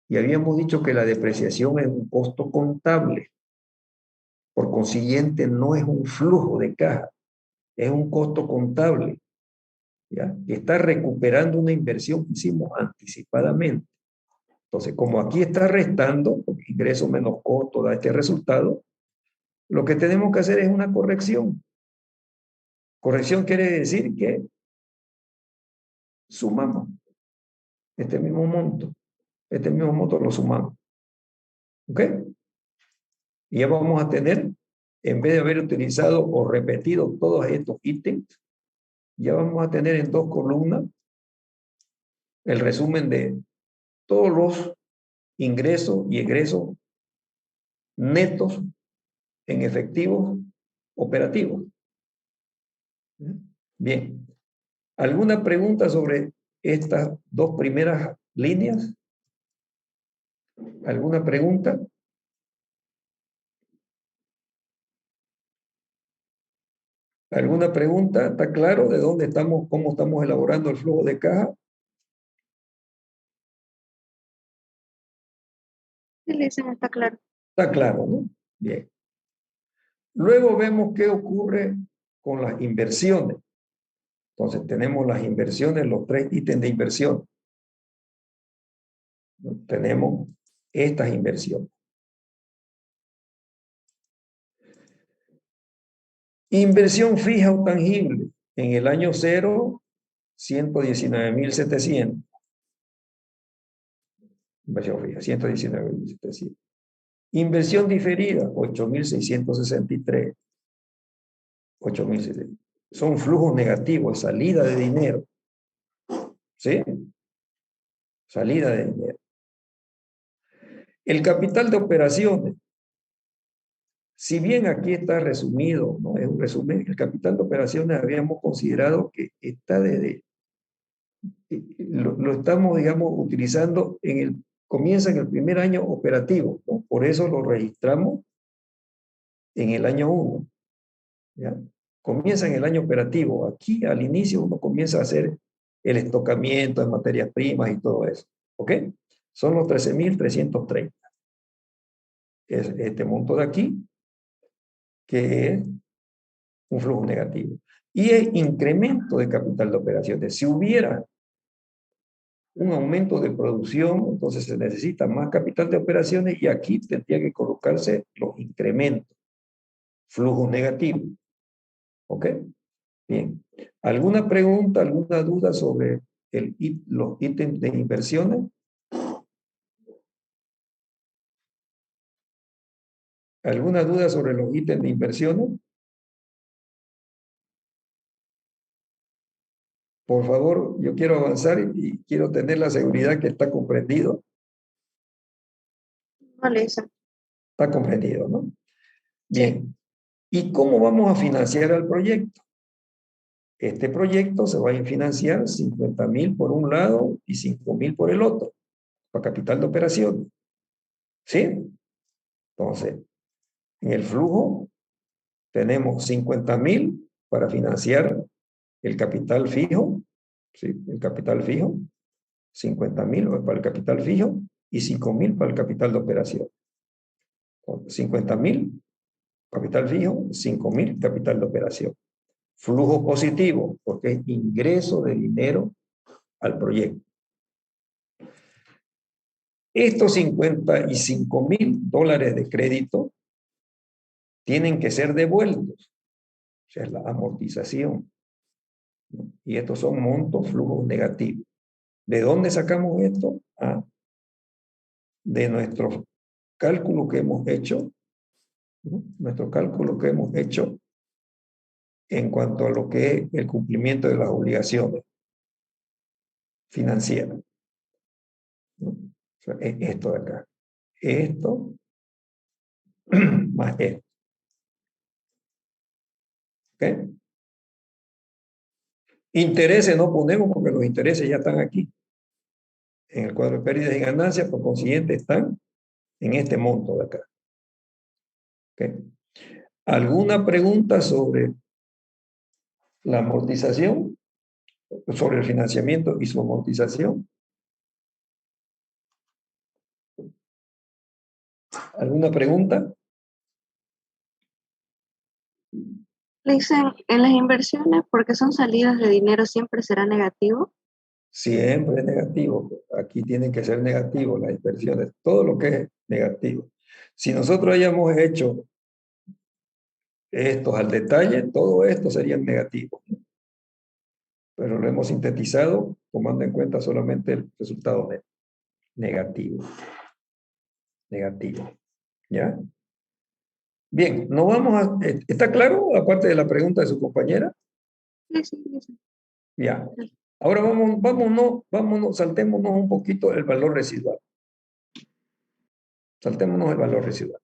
Y habíamos dicho que la depreciación es un costo contable. Por consiguiente, no es un flujo de caja, es un costo contable. ¿Ya? Está recuperando una inversión que hicimos anticipadamente. Entonces, como aquí está restando, porque ingreso menos costo da este resultado, lo que tenemos que hacer es una corrección. Corrección quiere decir que sumamos este mismo monto lo sumamos. ¿Ok? Y ya vamos a tener, en vez de haber utilizado o repetido todos estos ítems, ya vamos a tener en 2 columnas el resumen de todos los ingresos y egresos netos en efectivos operativos. Bien. ¿Alguna pregunta sobre estas 2 primeras líneas? ¿Alguna pregunta? ¿Alguna pregunta? ¿Está claro de dónde estamos, cómo estamos elaborando el flujo de caja? Sí, licenciado, está claro. Está claro, ¿no? Bien. Luego vemos qué ocurre con las inversiones. Entonces tenemos las inversiones, los 3 ítems de inversión. Tenemos estas inversiones. Inversión fija o tangible. En el año 0, 119.700. Inversión fija, 119.700. Inversión diferida, 8.663. 8.600. Son flujos negativos, salida de dinero. ¿Sí? Salida de dinero. El capital de operaciones. Si bien aquí está resumido, no es un resumen, el capital de operaciones habíamos considerado que está lo estamos, digamos, utilizando comienza en el primer año operativo, ¿no? Por eso lo registramos en el año 1. ¿Ya? Comienza en el año operativo. Aquí al inicio uno comienza a hacer el estocamiento de materias primas y todo eso. ¿Ok? Son los 13.330. Es este monto de aquí, que es un flujo negativo. Y el incremento de capital de operaciones. Si hubiera un aumento de producción, entonces se necesita más capital de operaciones y aquí tendría que colocarse los incrementos, flujos negativos. ¿Ok? Bien. ¿Alguna pregunta, alguna duda sobre los ítems de inversiones? ¿Alguna duda sobre los ítems de inversiones? Por favor, yo quiero avanzar y quiero tener la seguridad que está comprendido. Vale, eso. Está comprendido, ¿no? Bien. ¿Y cómo vamos a financiar el proyecto? Este proyecto se va a financiar 50.000 por un lado y 5.000 por el otro, para capital de operaciones. ¿Sí? Entonces, en el flujo tenemos 50.000 para financiar el capital fijo, ¿sí? El capital fijo, 50.000 para el capital fijo y 5.000 para el capital de operación. 50.000 capital fijo, 5.000 capital de operación. Flujo positivo, porque es ingreso de dinero al proyecto. Estos $55.000 de crédito tienen que ser devueltos, o sea, la amortización. Y estos son montos, flujos negativos. ¿De dónde sacamos esto? De nuestro cálculo que hemos hecho, ¿no? Nuestro cálculo que hemos hecho en cuanto a lo que es el cumplimiento de las obligaciones financieras, ¿no? O sea, es esto de acá. Esto más esto. ¿Ok? Intereses no ponemos porque los intereses ya están aquí. en el cuadro de pérdidas y ganancias, por consiguiente están en este monto de acá. ¿Okay? ¿Alguna pregunta sobre la amortización? Sobre el financiamiento y su amortización. ¿Alguna pregunta? Le dicen, en las inversiones, porque son salidas de dinero, siempre será negativo. Siempre es negativo. Aquí tienen que ser negativos las inversiones. Todo lo que es negativo. Si nosotros hayamos hecho estos al detalle, todo esto sería negativo. Pero lo hemos sintetizado tomando en cuenta solamente el resultado negativo. Negativo. ¿Ya? Bien, no vamos a... ¿Está claro? Aparte de la pregunta de su compañera. Sí, sí, sí. Ya. Ahora vámonos, saltémonos un poquito el valor residual. Saltémonos el valor residual.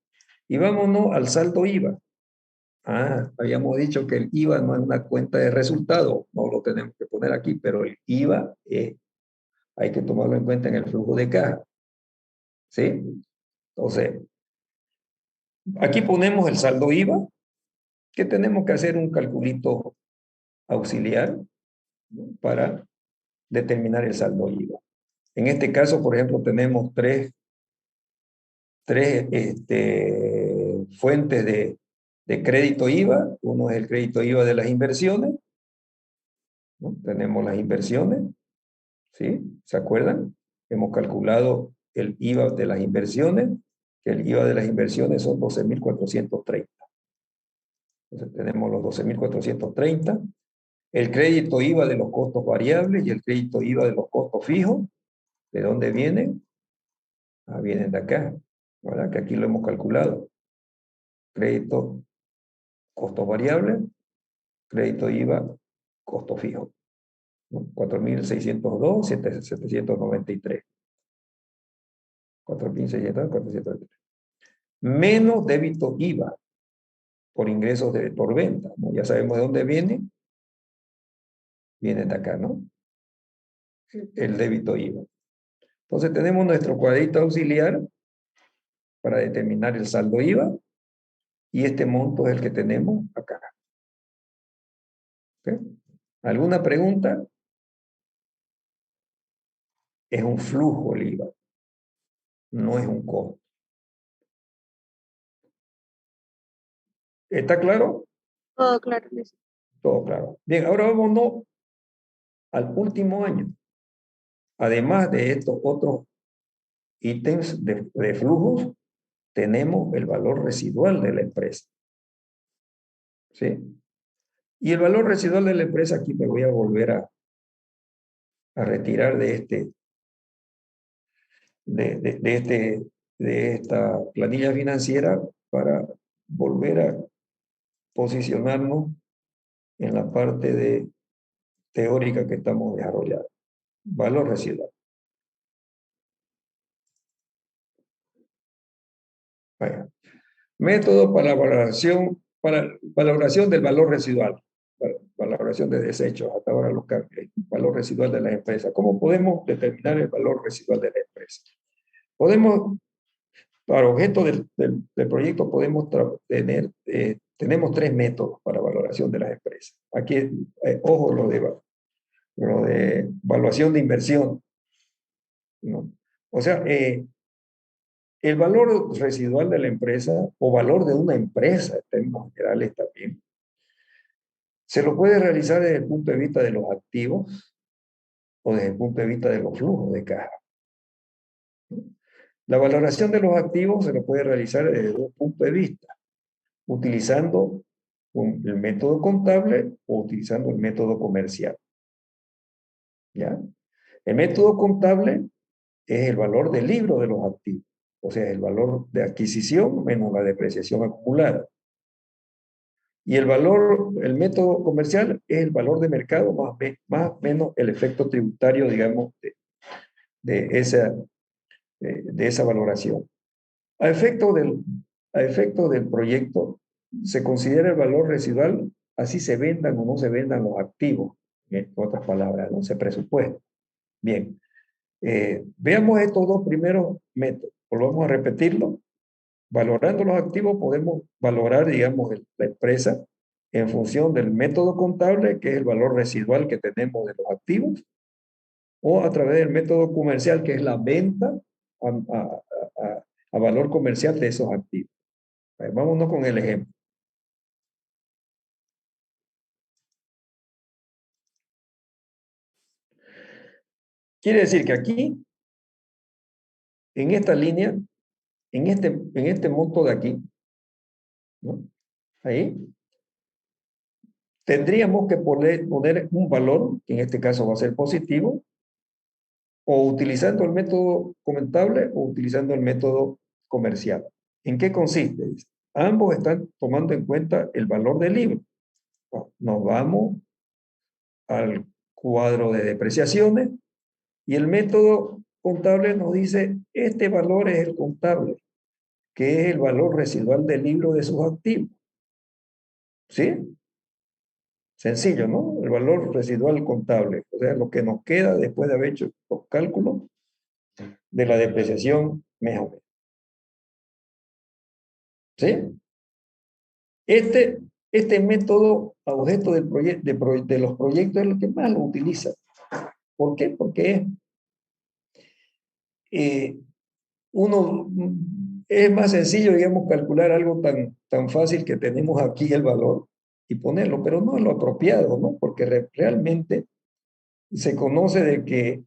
Y vámonos al saldo IVA. Habíamos dicho que el IVA no es una cuenta de resultado, no lo tenemos que poner aquí, pero el IVA hay que tomarlo en cuenta en el flujo de caja. ¿Sí? Entonces, aquí ponemos el saldo IVA, que tenemos que hacer un calculito auxiliar, ¿no?, para determinar el saldo IVA. En este caso, por ejemplo, tenemos tres fuentes de crédito IVA. Uno es el crédito IVA de las inversiones, ¿no? Tenemos las inversiones, ¿sí? ¿Se acuerdan? Hemos calculado el IVA de las inversiones, que el IVA de las inversiones son 12.430. Entonces tenemos los 12.430. El crédito IVA de los costos variables y el crédito IVA de los costos fijos. ¿De dónde vienen? Vienen de acá, ¿verdad? Que aquí lo hemos calculado. Crédito, costo variable, crédito IVA, costo fijo, ¿no? 4.602, 793. 4.600, 493. Menos débito IVA por ingresos por venta, ¿no? Ya sabemos de dónde viene. Viene de acá, ¿no? El débito IVA. Entonces tenemos nuestro cuadrito auxiliar para determinar el saldo IVA y este monto es el que tenemos acá. ¿Okay? ¿Alguna pregunta? Es un flujo el IVA, no es un costo. ¿Está claro? Todo claro, Luis. Todo claro. Bien, ahora vámonos al último año. Además de estos otros ítems de flujos, tenemos el valor residual de la empresa. ¿Sí? Y el valor residual de la empresa, aquí me voy a volver a retirar de esta planilla financiera para volver a posicionarnos en la parte teórica que estamos desarrollando. Valor residual. Bueno, método para valoración del valor residual. Valoración de desechos, hasta ahora el valor residual de la empresa. ¿Cómo podemos determinar el valor residual de la empresa? Podemos, para objeto del proyecto, podemos tenemos tres métodos para valoración de las empresas. Aquí, ojo, lo de evaluación de inversión, ¿no? O sea, el valor residual de la empresa o valor de una empresa, en términos generales también, se lo puede realizar desde el punto de vista de los activos o desde el punto de vista de los flujos de caja. La valoración de los activos se lo puede realizar desde dos puntos de vista, utilizando el método contable o utilizando el método comercial. ¿Ya? El método contable es el valor del libro de los activos, o sea, el valor de adquisición menos la depreciación acumulada. Y el método comercial es el valor de mercado más o menos el efecto tributario, digamos, de esa valoración. A efecto del proyecto, se considera el valor residual, así se vendan o no se vendan los activos, en otras palabras, no se presupuesta. Bien, Veamos estos dos primeros métodos. Volvamos a repetirlo. Valorando los activos podemos valorar, digamos, la empresa en función del método contable, que es el valor residual que tenemos de los activos, o a través del método comercial, que es la venta a valor comercial de esos activos. Vámonos con el ejemplo. Quiere decir que aquí, en esta línea, en este monto de aquí, ¿no? Ahí, tendríamos que poner un valor, que en este caso va a ser positivo, o utilizando el método contable o utilizando el método comercial. ¿En qué consiste? Ambos están tomando en cuenta el valor del libro. Nos vamos al cuadro de depreciaciones y el método contable nos dice, este valor es el contable, que es el valor residual del libro de sus activos. ¿Sí? Sencillo, ¿no? El valor residual contable, o sea, lo que nos queda después de haber hecho los cálculos de la depreciación mejor. ¿Sí? Este método a objeto del de los proyectos es el que más lo utiliza. ¿Por qué? Porque es más sencillo, digamos, calcular algo tan fácil que tenemos aquí el valor y ponerlo, pero no es lo apropiado, ¿no? Porque realmente se conoce de que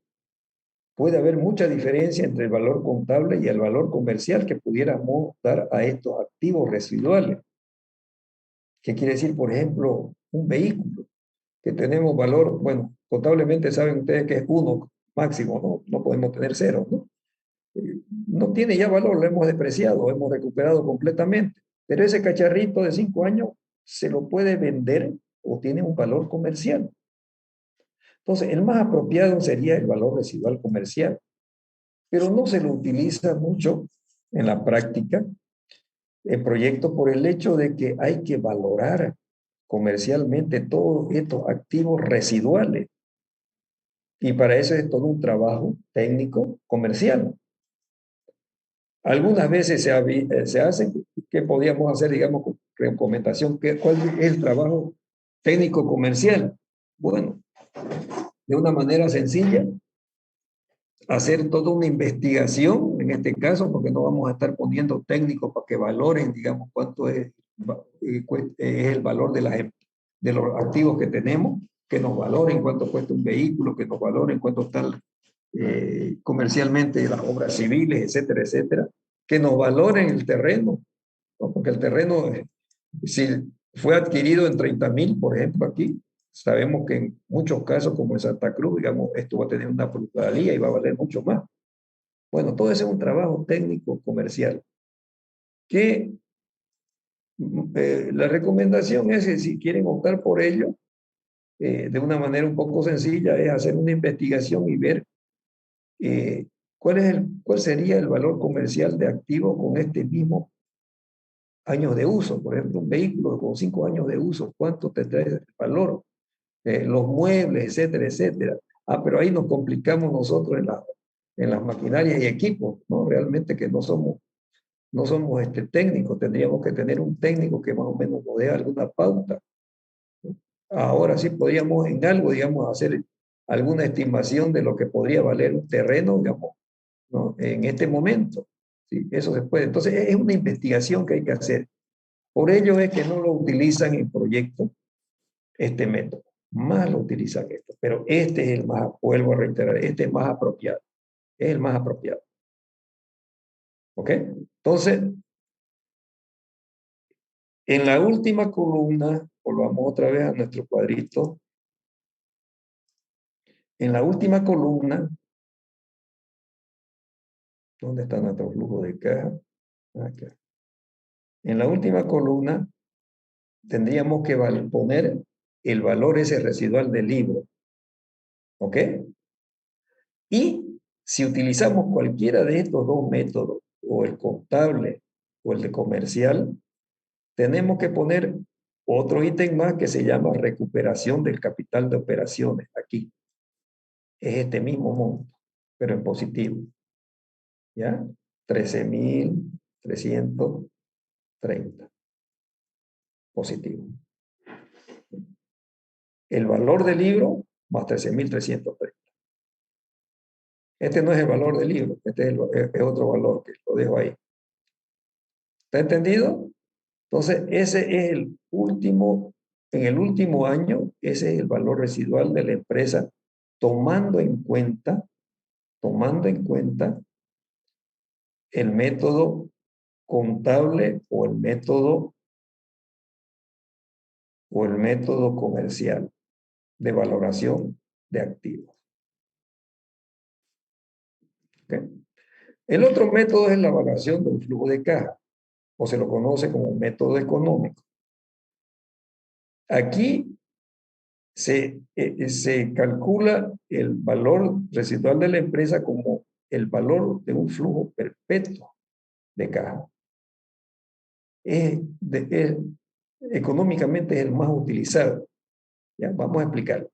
puede haber mucha diferencia entre el valor contable y el valor comercial que pudiéramos dar a estos activos residuales. ¿Qué quiere decir, por ejemplo, un vehículo que tenemos valor, bueno, contablemente saben ustedes que es 1 máximo, ¿no? No podemos tener 0, ¿no? No tiene ya valor, lo hemos depreciado, hemos recuperado completamente. Pero ese cacharrito de 5 años se lo puede vender o tiene un valor comercial. Entonces, el más apropiado sería el valor residual comercial, pero no se lo utiliza mucho en la práctica el proyecto por el hecho de que hay que valorar comercialmente todos estos activos residuales. Y para eso es todo un trabajo técnico comercial. Algunas veces se hace, ¿qué podíamos hacer, digamos, con recomendación? ¿Cuál es el trabajo técnico comercial? Bueno, de una manera sencilla, hacer toda una investigación, en este caso, porque no vamos a estar poniendo técnicos para que valoren, digamos, cuánto es el valor de los activos que tenemos, que nos valoren cuánto cuesta un vehículo, que nos valoren cuánto están comercialmente las obras civiles, etcétera, etcétera, que nos valoren el terreno, ¿no? Porque el terreno, si fue adquirido en 30,000, por ejemplo, aquí, sabemos que en muchos casos, como en Santa Cruz, digamos, esto va a tener una plusvalía y va a valer mucho más. Bueno, todo ese es un trabajo técnico comercial que la recomendación es que si quieren optar por ello, de una manera un poco sencilla, es hacer una investigación y ver cuál sería el valor comercial de activo con este mismo años de uso. Por ejemplo, un vehículo con 5 años de uso, ¿cuánto tendrá el valor? Los muebles, etcétera, etcétera. Pero ahí nos complicamos nosotros en las maquinarias y equipos, ¿no? Realmente que no somos técnicos, tendríamos que tener un técnico que más o menos nos dé alguna pauta, ¿no? Ahora sí podríamos en algo, digamos, hacer alguna estimación de lo que podría valer un terreno, digamos, ¿no? En este momento. ¿Sí? Eso se puede. Entonces, es una investigación que hay que hacer. Por ello es que no lo utilizan en proyectos este método. Más lo utilizan esto. Pero este es el más, vuelvo a reiterar, este es más apropiado. Es el más apropiado. ¿Ok? Entonces, en la última columna, volvamos otra vez a nuestro cuadrito. En la última columna, ¿dónde está nuestro flujo de caja? Acá. En la última columna, tendríamos que poner el valor ese residual del libro. ¿Ok? Y si utilizamos cualquiera de estos dos métodos, o el contable o el de comercial, tenemos que poner otro ítem más que se llama recuperación del capital de operaciones. Aquí es este mismo monto. pero en positivo. ¿Ya? 13.330. Positivo. El valor del libro más 13.330. Este no es el valor del libro, este es otro valor que lo dejo ahí. ¿Está entendido? Entonces, ese es el último, en el último año, ese es el valor residual de la empresa, tomando en cuenta el método contable o el método comercial de valoración de activos. ¿Okay? El otro método es la valoración del flujo de caja, o se lo conoce como método económico. Aquí se calcula el valor residual de la empresa como el valor de un flujo perpetuo de caja. Económicamente es el más utilizado. ¿Ya? Vamos a explicarlo.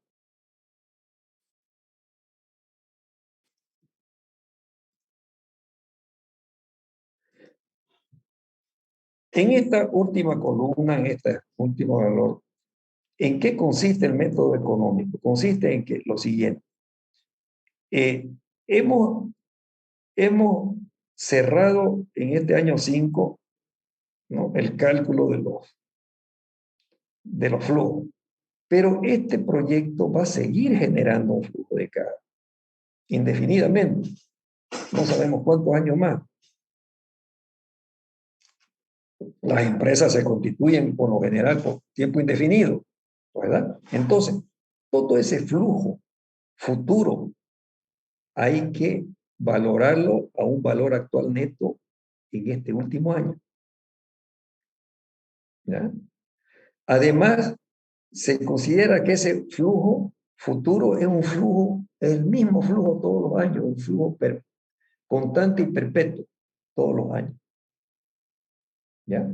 En esta última columna, en este último valor, ¿en qué consiste el método económico? Consiste en que lo siguiente. Hemos cerrado en este año 5, ¿no?, el cálculo de los flujos. Pero este proyecto va a seguir generando un flujo de caja indefinidamente. No sabemos cuántos años más. Las empresas se constituyen por lo general por tiempo indefinido, ¿verdad? Entonces, todo ese flujo futuro hay que valorarlo a un valor actual neto en este último año. ¿Ya? Además, se considera que ese flujo futuro es un flujo, el mismo flujo todos los años, un flujo constante y perpetuo todos los años. ¿Ya?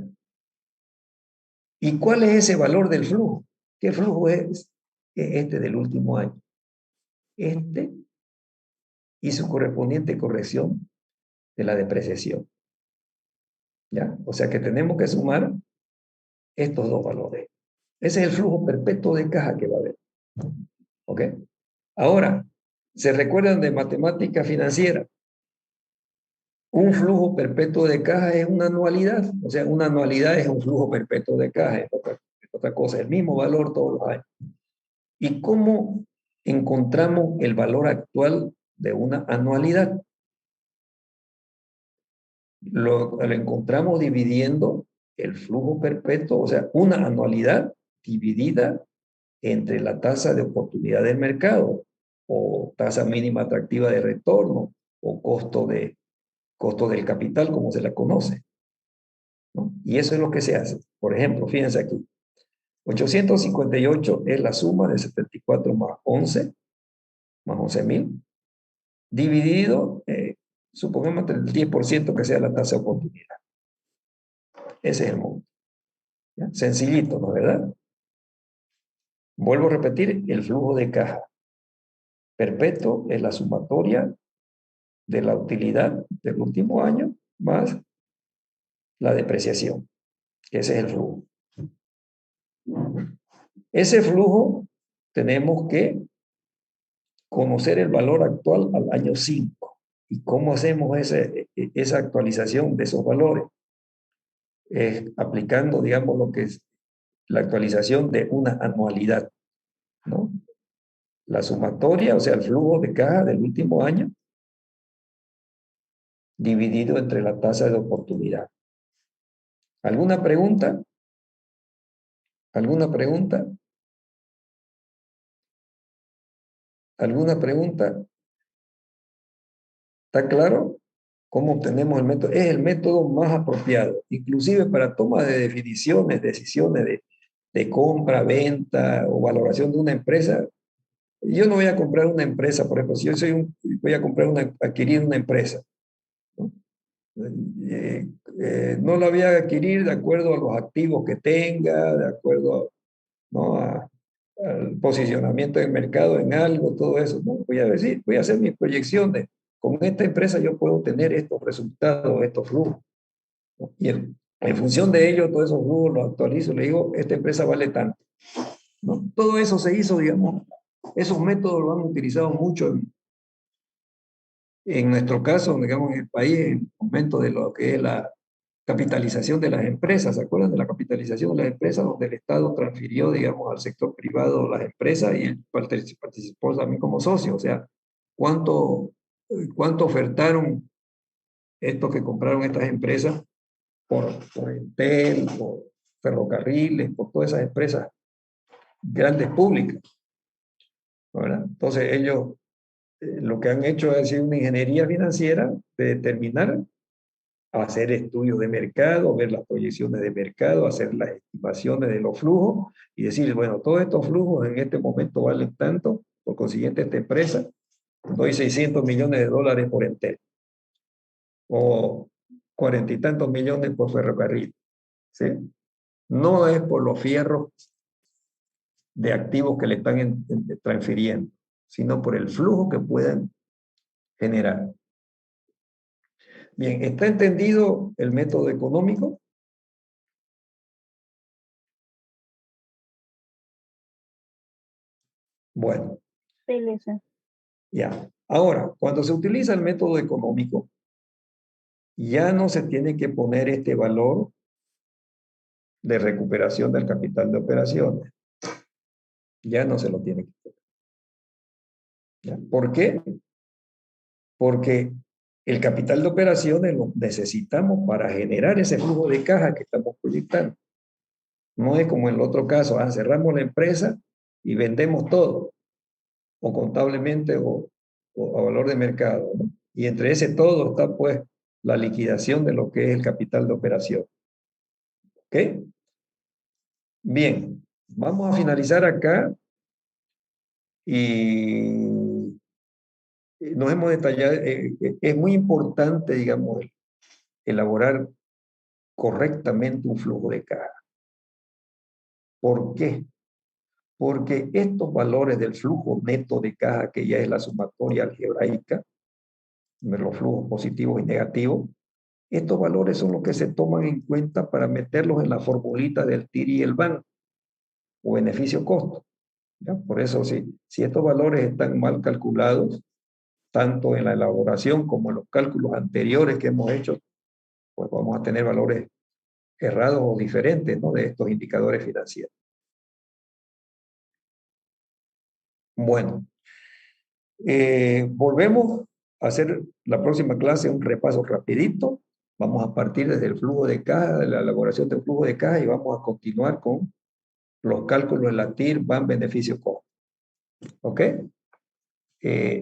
¿Y cuál es ese valor del flujo? ¿Qué flujo es? Es este del último año. Este y su correspondiente corrección de la depreciación. ¿Ya? O sea que tenemos que sumar estos dos valores. Ese es el flujo perpetuo de caja que va a haber. ¿Ok? Ahora, ¿se recuerdan de matemática financiera? Un flujo perpetuo de caja es una anualidad. O sea, una anualidad es un flujo perpetuo de caja. Es otra cosa, el mismo valor todos los años. ¿Y cómo encontramos el valor actual de una anualidad? Lo encontramos dividiendo el flujo perpetuo, o sea, una anualidad dividida entre la tasa de oportunidad del mercado o tasa mínima atractiva de retorno o costo del capital, como se la conoce, ¿no? Y eso es lo que se hace. Por ejemplo, fíjense aquí. 858 es la suma de 74 más 11, más 11.000, dividido, supongamos el 10% que sea la tasa de oportunidad. Ese es el monto. ¿Ya? Sencillito, ¿no es verdad? Vuelvo a repetir, el flujo de caja perpetuo es la sumatoria de la utilidad del último año más la depreciación. Ese es el flujo. Ese flujo tenemos que conocer el valor actual al año 5. ¿Y cómo hacemos esa actualización de esos valores? Aplicando, digamos, lo que es la actualización de una anualidad, ¿no? La sumatoria, o sea, el flujo de caja del último año, dividido entre la tasa de oportunidad. ¿Alguna pregunta? ¿Alguna pregunta? ¿Alguna pregunta? ¿Está claro cómo obtenemos el método? Es el método más apropiado, inclusive para toma de definiciones, decisiones de compra, venta o valoración de una empresa. Yo no voy a comprar una empresa, por ejemplo, si yo voy a adquirir una empresa, ¿no? No la voy a adquirir de acuerdo a los activos que tenga, de acuerdo, ¿no?, al posicionamiento del mercado en algo, todo eso, ¿no? Voy a decir, voy a hacer mis proyecciones con esta empresa yo puedo tener estos resultados, estos flujos. ¿No? Y en función de ello, todos esos flujos los actualizo, le digo, esta empresa vale tanto. ¿No? Todo eso se hizo, digamos, esos métodos lo han utilizado mucho en nuestro caso, digamos, en el país, en el momento de lo que es la capitalización de las empresas. ¿Se acuerdan de la capitalización de las empresas donde el Estado transfirió, digamos, al sector privado las empresas y él participó también como socio? O sea, ¿cuánto ofertaron estos que compraron estas empresas por Entel, por ferrocarriles, por todas esas empresas grandes públicas? ¿Verdad? Entonces ellos lo que han hecho es decir, una ingeniería financiera de determinar, hacer estudios de mercado, ver las proyecciones de mercado, hacer las estimaciones de los flujos y decir, bueno, todos estos flujos en este momento valen tanto, por consiguiente esta empresa, doy 600 millones de dólares por Entel, o 40 y tantos millones por ferrocarril, ¿sí? No es por los fierros de activos que le están transfiriendo, sino por el flujo que puedan generar. Bien, ¿está entendido el método económico? Bueno, Sí, licenciado. ya. Ahora, cuando se utiliza el método económico, ya no se tiene que poner este valor de recuperación del capital de operaciones. Ya no se lo tiene que poner. ¿Ya? ¿Por qué? Porque el capital de operaciones lo necesitamos para generar ese flujo de caja que estamos proyectando. No es como en el otro caso, cerramos la empresa y vendemos todo, o contablemente o a valor de mercado, ¿no? Y entre ese todo está pues la liquidación de lo que es el capital de operación. ¿Ok? Bien, vamos a finalizar acá y nos hemos detallado, es muy importante, digamos, elaborar correctamente un flujo de caja. ¿Por qué? Porque estos valores del flujo neto de caja, que ya es la sumatoria algebraica, de los flujos positivos y negativos, estos valores son los que se toman en cuenta para meterlos en la formulita del TIR y el BAN, o beneficio-costo. Por eso, si estos valores están mal calculados, tanto en la elaboración como en los cálculos anteriores que hemos hecho, pues vamos a tener valores errados o diferentes, ¿no?, de estos indicadores financieros. Bueno, volvemos a hacer la próxima clase un repaso rapidito. Vamos a partir desde el flujo de caja, de la elaboración del flujo de caja, y vamos a continuar con los cálculos de la TIR, BAN, beneficio-costo. ¿Ok?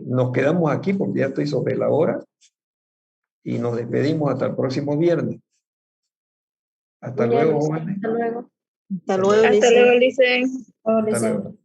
Nos quedamos aquí porque ya estoy sobre la hora y nos despedimos hasta el próximo viernes. Hasta luego, jóvenes. Hasta luego. Hasta luego, Hasta Licen. luego, Licen. Hasta luego.